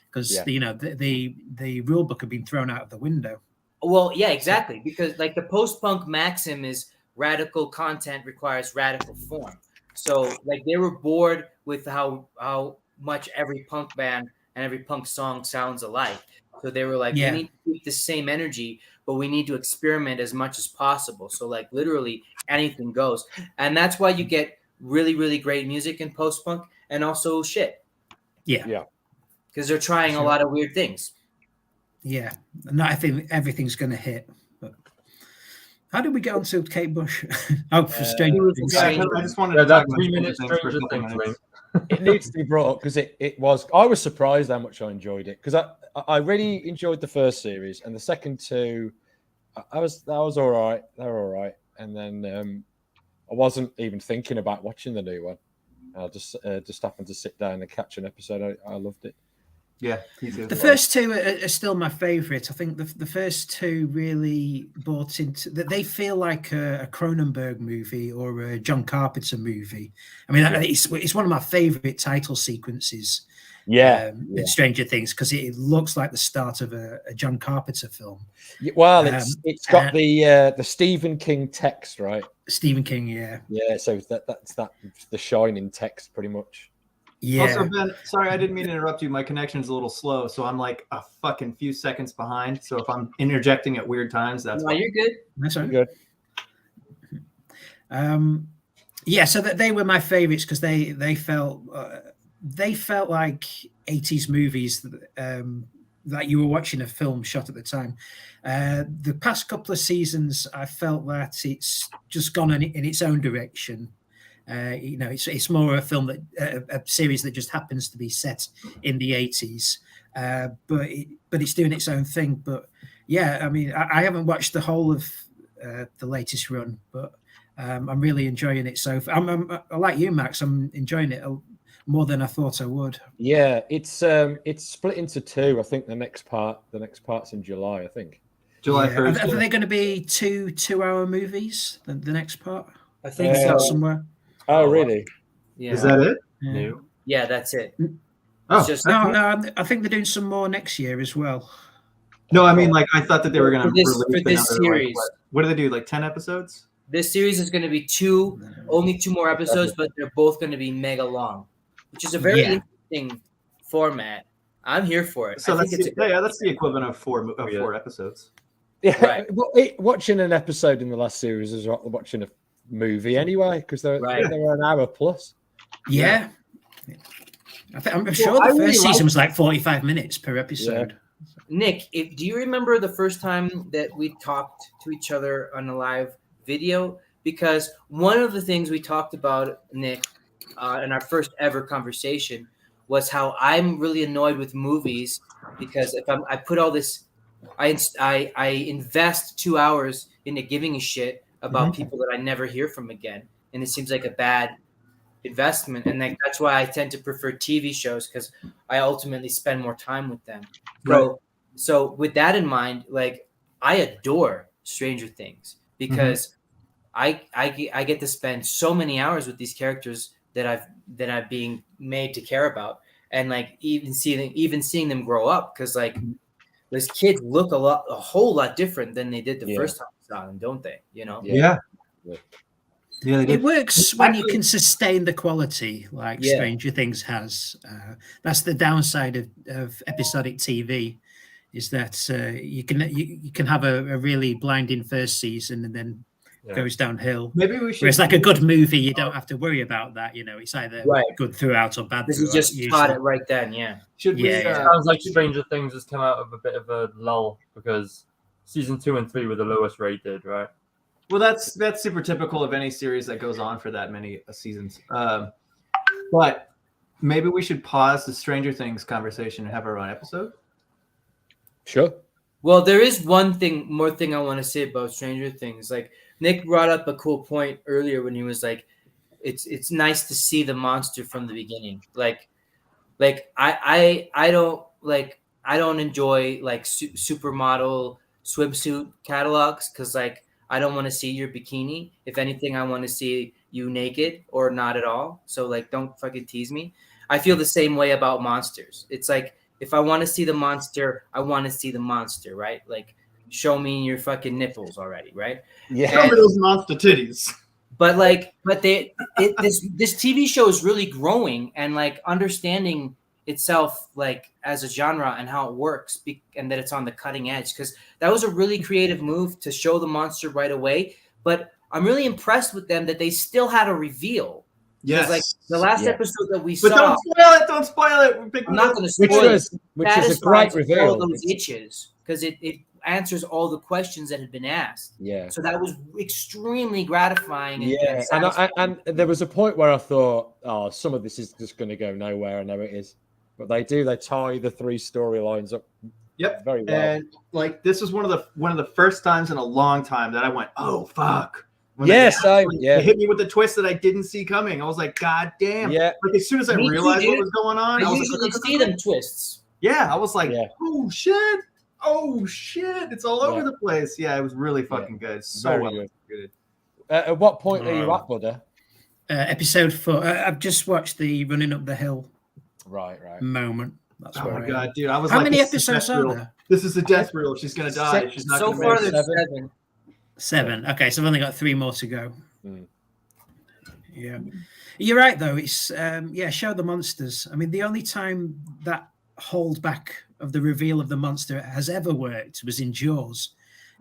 because the rule book had been thrown out of the window. Well, yeah, exactly. Because like the post-punk maxim is radical content requires radical form. So like they were bored with how much every punk band and every punk song sounds alike. So they were like, we need to keep the same energy, but we need to experiment as much as possible. So like literally anything goes. And that's why you get really, really great music in post-punk and also shit. Yeah. Because they're trying a lot of weird things. Yeah. Not everything's going to hit. But how did we get onto Kate Bush? For Stranger Things. I just wanted to talk about 3 minutes Stranger Stranger Things for a Things. minute. it needs to be brought up because it was. I was surprised how much I enjoyed it because I really enjoyed the first series and the second two. That was all right. They were all right, and then I wasn't even thinking about watching the new one. I just happened to sit down and catch an episode. I loved it. Yeah, the first two are still my favorite. I think the first two really bought into that. They feel like a Cronenberg movie or a John Carpenter movie. I mean, it's one of my favorite title sequences. Stranger Things because it looks like the start of a John Carpenter film. Well, it's got the Stephen King text, right? Stephen King, yeah. So that's the Shining text, pretty much. Yeah. Also, Ben, sorry, I didn't mean to interrupt you. My connection's a little slow, so I'm like a fucking few seconds behind. So if I'm interjecting at weird times, that's why you're good. That's right. Good. So that they were my favorites because they felt like 80s movies that you were watching a film shot at the time. The past couple of seasons, I felt that it's just gone in its own direction. It's more a film that a series that just happens to be set in the 80s, but it's doing its own thing. But yeah, I mean, I haven't watched the whole of the latest run, but I'm really enjoying it. So I like you, Max. I'm enjoying it more than I thought I would. Yeah, it's split into two. I think the next part's in July. I think. July Yeah. 1st. Are they going to be two-hour movies? The next part? I think Is that so. somewhere? Oh, really? Yeah. Is that it? Yeah. Yeah, that's it. Oh, It's just No, I think they're doing some more next year as well. no, I mean, like, I thought that they were going to for release this another, like, series. what do they do? Like 10 episodes? This series is going to be only two more episodes, but they're both going to be mega long, which is a very interesting format. I'm here for it. So I think that's the equivalent of four episodes. Yeah, Right. well, watching an episode in the last series is like watching a movie anyway, because they're an hour plus. Yeah. I'm sure the first season was like 45 minutes per episode. Nick, do you remember the first time that we talked to each other on a live video? Because one of the things we talked about, Nick, in our first ever conversation was how I'm really annoyed with movies because if I put all this, I invest 2 hours into giving a shit about people that I never hear from again, and it seems like a bad investment, and that's why I tend to prefer TV shows because I ultimately spend more time with them. So with that in mind, like I adore Stranger Things because I get to spend so many hours with these characters that I've being made to care about, and like even seeing them grow up because like those kids look a whole lot different than they did the first time I saw them, don't they? You know? Yeah. Yeah, it works when you can sustain the quality like Stranger Things has. That's the downside of episodic TV, is that you can have a really blinding first season and then goes downhill. Maybe we should. Whereas like a good movie, you don't have to worry about that. You know, it's either good throughout or bad. This is just caught it right then. Yeah. Should we? Sounds like Stranger Things has come out of a bit of a lull because season 2 and 3 were the lowest rated, right? Well, that's super typical of any series that goes on for that many seasons. But maybe we should pause the Stranger Things conversation and have our own episode. Sure. Well, there is one more thing I want to say about Stranger Things. Like Nick brought up a cool point earlier when he was like, "It's nice to see the monster from the beginning." Like I don't enjoy like supermodel swimsuit catalogs because like I don't want to see your bikini. If anything, I want to see you naked or not at all. So like, don't fucking tease me. I feel the same way about monsters. It's like if I want to see the monster, I want to see the monster, right? Like, show me your fucking nipples already, right? Yeah. Show me those monster titties. But this TV show is really growing and like understanding itself like as a genre and how it works and that it's on the cutting edge, because that was a really creative move to show the monster right away. But I'm really impressed with them that they still had a reveal. Yes. Like the last episode that we But saw. Don't spoil it. I'm not going to spoil it. Which is a great reveal. All those itches because it answers all the questions that had been asked. Yeah. So that was extremely gratifying. And there was a point where I thought, oh, some of this is just going to go nowhere. I know it is. But they tie the 3 storylines up. Yep. Very well. And like this was one of the first times in a long time that I went, oh fuck. When They hit me with the twist that I didn't see coming. I was like, God damn. Yeah. Like as soon as I realized what was going on, I was usually like, see them twists. Yeah, I was like, oh shit. It's all over the place. Yeah, it was really fucking good. So Very well good. At what point are you at, Buddha? Episode 4. I've just watched the running up the hill. Right. Moment. That's oh where my god, dude! I was How like, many episodes are there? This is a death reel. She's gonna die. She's not. So gonna far, make it. there's 7. 7. Okay, so I've only got 3 more to go. Yeah, you're right though. It's show the monsters. I mean, the only time that hold back of the reveal of the monster has ever worked was in Jaws,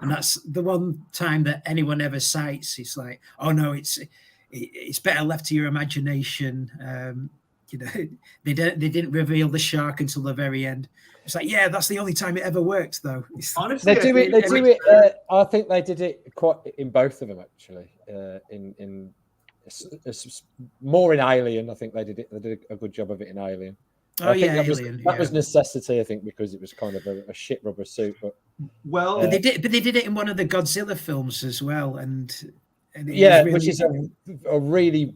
and that's the one time that anyone ever cites. It's like, oh no, it's better left to your imagination. They didn't reveal the shark until the very end. It's like, yeah, that's the only time it ever worked, though. Honestly, they do it. I think they did it quite in both of them actually. In more in Alien, I think they did it. They did a good job of it in Alien. Oh yeah, Alien. That was necessity, I think, because it was kind of a shit rubber suit. But but they did it in one of the Godzilla films as well, and really, which is a really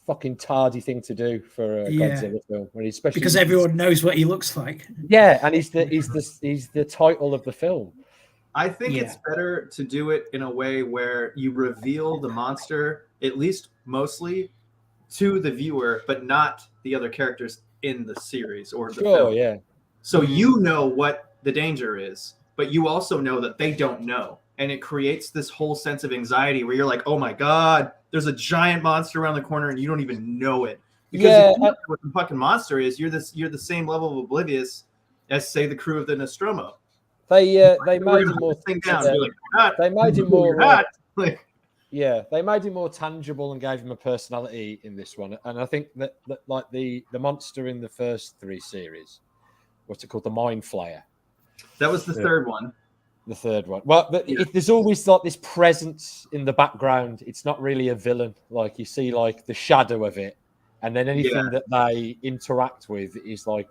fucking tardy thing to do for a Yeah. Godzilla film, when especially Because everyone knows what he looks like. Yeah, and he's the title of the film. I think Yeah. it's better to do it in a way where you reveal the monster, at least mostly, to the viewer, but not the other characters in the series or the Sure, film. yeah. So you know what the danger is, but you also know that they don't know. And it creates this whole sense of anxiety where you're like, oh my God, there's a giant monster around the corner and you don't even know it. Because if you know what the fucking monster is, you're the same level of oblivious as, say, the crew of the Nostromo. They made him more. Thing down. You're like, They made him "You're more. not." Like, Yeah, they made him more tangible and gave him a personality in this one. And I think that like the monster in the first 3 series, what's it called, the Mind Flayer. that was the third one. The third one. Well, there's always like this presence in the background. It's not really a villain. Like you see like the shadow of it, and then anything that they interact with is like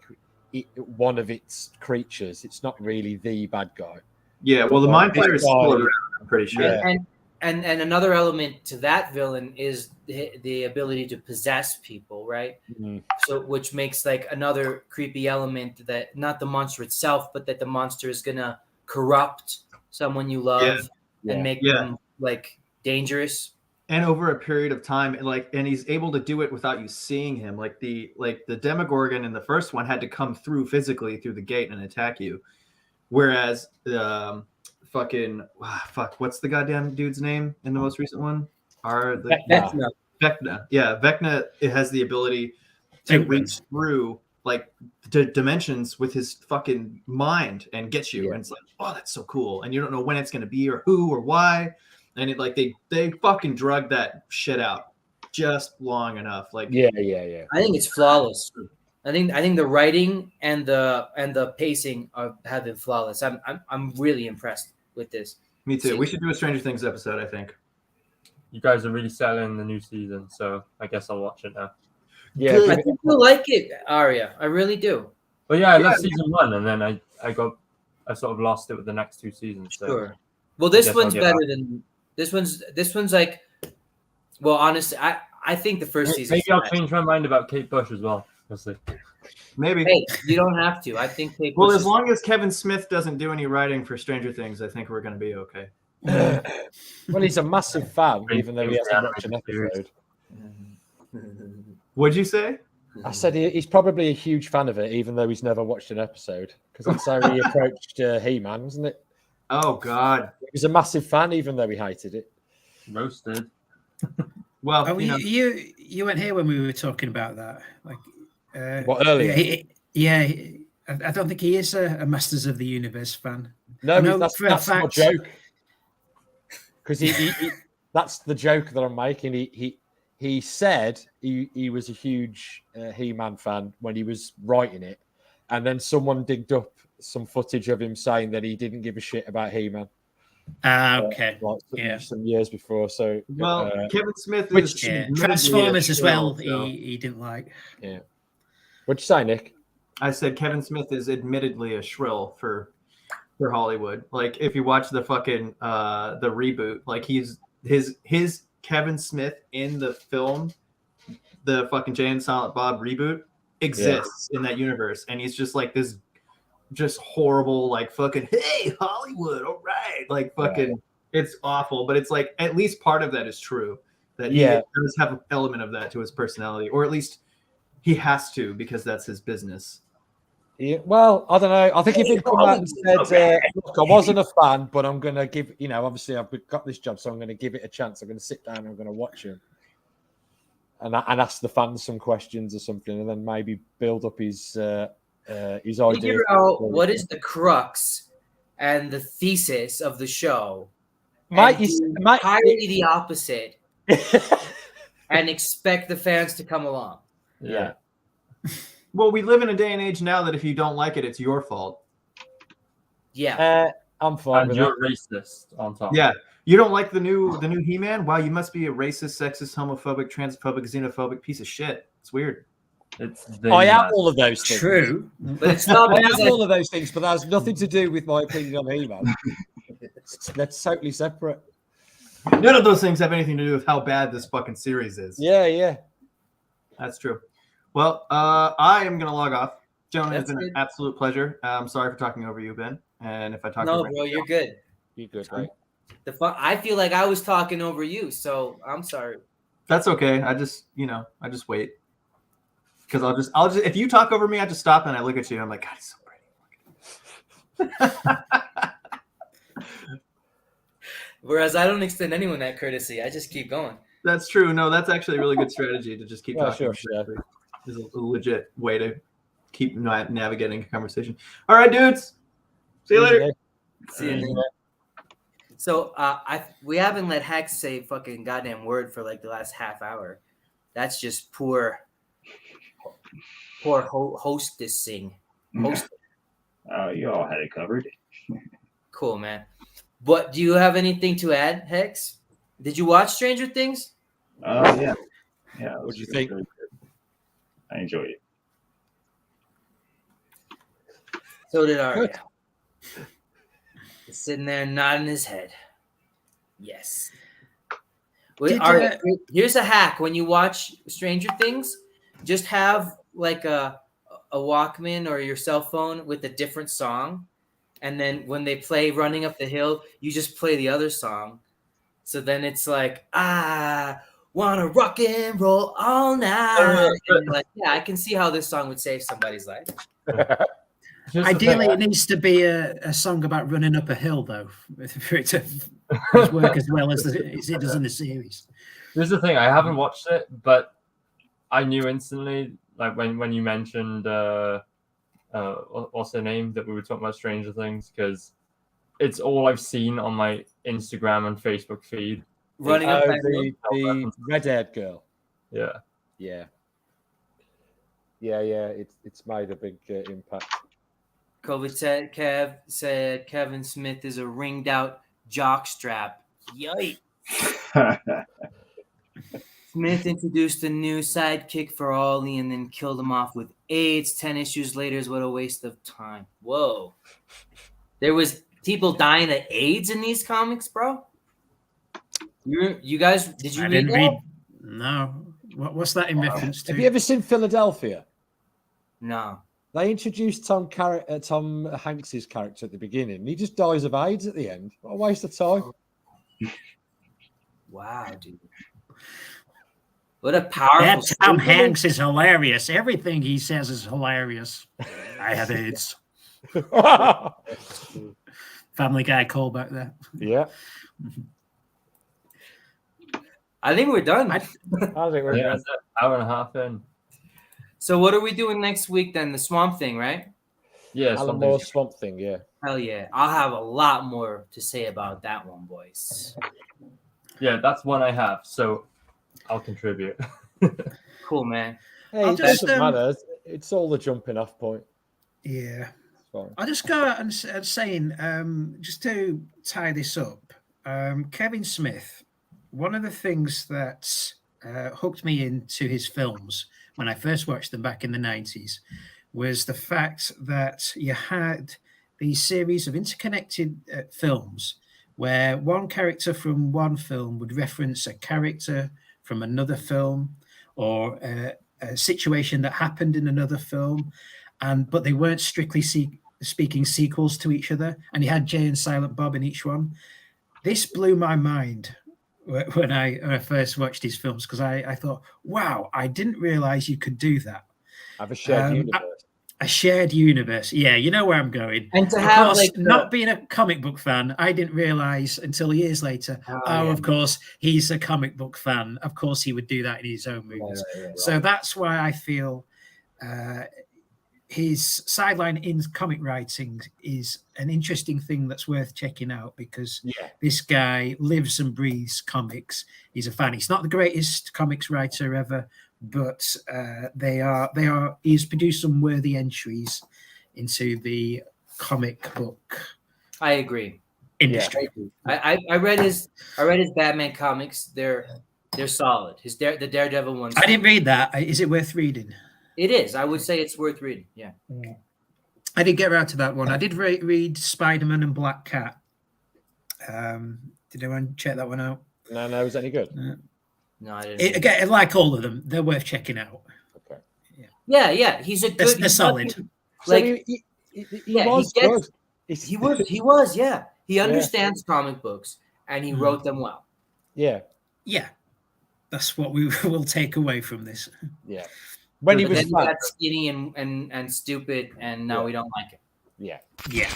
one of its creatures. It's not really the bad guy. Yeah, well, the Mind Flayer is still around, I'm pretty sure. Yeah. And another element to that villain is the ability to possess people, right? Mm. So which makes like another creepy element, that not the monster itself, but that the monster is gonna corrupt someone you love and make them like dangerous. And over a period of time, and he's able to do it without you seeing him. Like the Demogorgon in the first one had to come through physically through the gate and attack you, whereas the what's the goddamn dude's name in the most recent one? Vecna. Vecna. Yeah, Vecna. It has the ability to reach through like dimensions with his fucking mind and get you. And it's like, oh, that's so cool. And you don't know when it's going to be or who or why. And it like they fucking drug that shit out just long enough. Like yeah. I think it's flawless. I think the writing and the pacing have been flawless. I'm really impressed with this. Me too. We should do a Stranger Things episode, I think. You guys are really selling the new season, so I guess I'll watch it now. Yeah, I think you'll like it, Arya. I really do. But yeah, I love season 1, and then I sort of lost it with the next 2 seasons. So Sure. Well, this one's better than this one's like. Well, honestly, I think the first season. Maybe I'll change my mind about Kate Bush as well. We'll see. Maybe. Hey, you don't have to. I think Kate well, Bush as long as Kevin Smith doesn't do any writing for Stranger Things, I think we're going to be okay. Well, he's a massive fan, even though he hasn't watched an episode. What'd you say? I said he's probably a huge fan of it, even though he's never watched an episode, because that's how he approached He-Man, wasn't it? Oh God, he was a massive fan, even though he hated it. Roasted. Well, you weren't here when we were talking about that. Like, what earlier? I don't think he is a Masters of the Universe fan. No, that's my joke. Because that's the joke that I'm making. He said he was a huge He-Man fan when he was writing it, and then someone digged up some footage of him saying that he didn't give a shit about He-Man. Okay. Some years before. So Kevin Smith is Transformers as well. So. He didn't like. Yeah. What'd you say, Nick? I said Kevin Smith is admittedly a shrill for Hollywood. Like if you watch the fucking the reboot, like his Kevin Smith in the film, the fucking Jay and Silent Bob reboot exists in that universe, and he's just like this, just horrible, like fucking hey Hollywood, all right, like fucking it's awful, but it's like at least part of that is true. That he does have an element of that to his personality, or at least he has to because that's his business. Yeah, well, I don't know. I think if he'd come out and said, look, I wasn't a fan, but I'm going to give, obviously I've got this job, so I'm going to give it a chance. I'm going to sit down and I'm going to watch him and ask the fans some questions or something, and then maybe build up his idea. Figure out what is the crux and the thesis of the show. Entirely the opposite and expect the fans to come along. Yeah. Well, we live in a day and age now that if you don't like it, it's your fault. Yeah. I'm fine with you're racist on top. Yeah. You don't like the new He-Man? Wow, you must be a racist, sexist, homophobic, transphobic, xenophobic piece of shit. It's weird. I am all of those things. True. But it's not I am all of those things, but that has nothing to do with my opinion on He-Man. That's totally separate. None of those things have anything to do with how bad this fucking series is. Yeah. That's true. Well, I am going to log off. Gentlemen, it's That's been good. an absolute pleasure. I'm sorry for talking over you, Ben. And if I talk No, over bro, you're good. You good, right? I feel like I was talking over you, so I'm sorry. that's okay. I just wait. Because I'll just if you talk over me, I just stop and I look at you. And I'm like, God, he's so pretty. Whereas I don't extend anyone that courtesy. I just keep going. That's true. No, that's actually a really good strategy to just keep Yeah, talking. sure. Is a legit way to keep navigating a conversation. All right, dudes. See you later. See you later. So we haven't let Hex say fucking goddamn word for like the last half hour. That's just poor hostessing. You all had it covered. Cool, man. But do you have anything to add, Hex? Did you watch Stranger Things? Yeah. What do you think? Really good. I enjoyed it. So did Arya. He's sitting there nodding his head. Yes. Arya, here's a hack. When you watch Stranger Things, just have like a Walkman or your cell phone with a different song. And then when they play Running Up the Hill, you just play the other song. So then it's like, I wanna rock and roll all night. And like, yeah, I can see how this song would save somebody's life. Ideally, it needs to be a song about running up a hill, though, for it to work as well as it does in the series. Here's the thing: I haven't watched it, but I knew instantly, like when you mentioned what's her name that we were talking about Stranger Things, because it's all I've seen on my Instagram and Facebook feed. Running up the red-haired girl. Yeah. It's made a big impact. COVID said Kevin Smith is a ringed out jockstrap. Yikes. Smith introduced a new sidekick for Ollie and then killed him off with AIDS. 10 issues later is what a waste of time. Whoa. There was people dying of AIDS in these comics, bro? You guys, did you read that? No. What's that in reference to? Have you ever seen Philadelphia? No. They introduced Tom Hanks's character at the beginning, and he just dies of AIDS at the end. What a waste of time. Wow, dude. What a powerful Tom Hanks is hilarious. Everything he says is hilarious. I have AIDS. Family Guy callback there. Yeah. I think we're done. I think we're done. Hour and a half in. So what are we doing next week then? The Swamp Thing, right? Yeah, Alan Moore's Swamp Thing, yeah. Hell yeah. I'll have a lot more to say about that one, boys. Yeah, that's one I have, so I'll contribute. Cool, man. Hey, it doesn't matter. It's all the jumping off point. Yeah. I'll just go out and saying, just to tie this up, Kevin Smith, one of the things that hooked me into his films when I first watched them back in the 90s was the fact that you had these series of interconnected films where one character from one film would reference a character from another film or a situation that happened in another film, but they weren't strictly speaking sequels to each other, and you had Jay and Silent Bob in each one. This blew my mind when I first watched these films, because I thought, wow, I didn't realize you could do that. Have a shared universe. A shared universe. Yeah, you know where I'm going. And to have, course, like, not being a comic book fan, I didn't realize until years later, of course, he's a comic book fan. Of course, he would do that in his own movies. Right. So that's why I feel his sideline in comic writing is an interesting thing that's worth checking out, because this guy lives and breathes comics. He's a fan. He's not the greatest comics writer ever, but he's produced some worthy entries into the comic book. I agree. Industry. Yeah. I read his Batman comics. They're solid. The Daredevil ones. I didn't read that. Is it worth reading? It is. I would say it's worth reading. Yeah. I did get around to that one. I did read Spider-Man and Black Cat. Did anyone check that one out? No. Was that any good? No, I didn't. Again, like all of them, they're worth checking out. Okay. Yeah. He's a good. They're solid. Like, he yeah, was he gets. good. He was. Yeah, he understands comic books and he wrote them well. Yeah. Yeah, that's what we will take away from this. Yeah. When he But was then he fat. got skinny and stupid, and now we don't like it. Yeah. Yeah.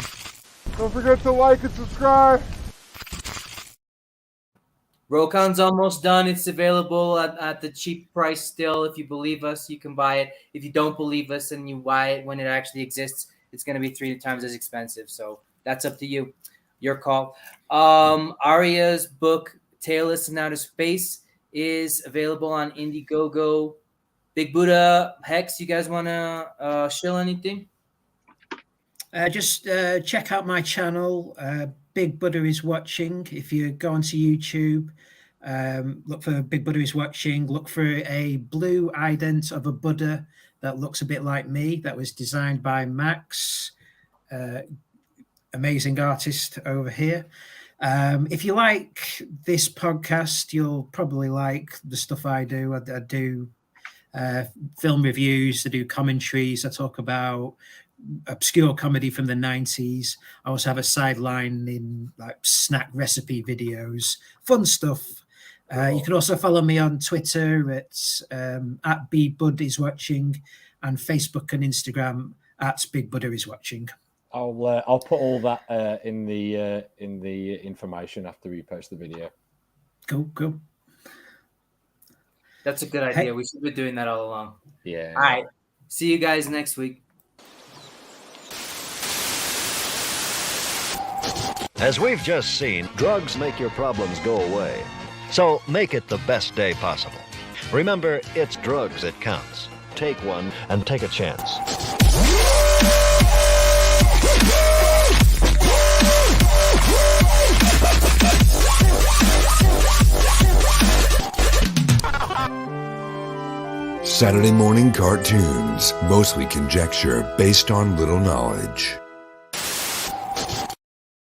Don't forget to like and subscribe. Rokon's almost done. It's available at the cheap price still. If you believe us, you can buy it. If you don't believe us and you buy it when it actually exists, it's going to be 3 times as expensive. So that's up to you. Your call. Arya's book, Tailless in Outer Space, is available on Indiegogo. Big Buddha, Hex, you guys want to shill anything? Just check out my channel. Big Buddha is Watching. If you go onto YouTube, look for Big Buddha is Watching. Look for a blue ident of a Buddha that looks a bit like me. That was designed by Max, amazing artist over here. If you like this podcast, you'll probably like the stuff I do. I do film reviews, I do commentaries, I talk about obscure comedy from the 90s. I also have a sideline in like snack recipe videos, fun stuff. You can also follow me on Twitter at @BBudIsWatching and Facebook and Instagram at BigBuddaIsWatching. I'll put all that in the information after we post the video. Cool. That's a good idea. We should be doing that all along. Yeah. All right. See you guys next week. As we've just seen, drugs make your problems go away. So make it the best day possible. Remember, it's drugs that counts. Take one and take a chance. Saturday morning cartoons, mostly conjecture based on little knowledge.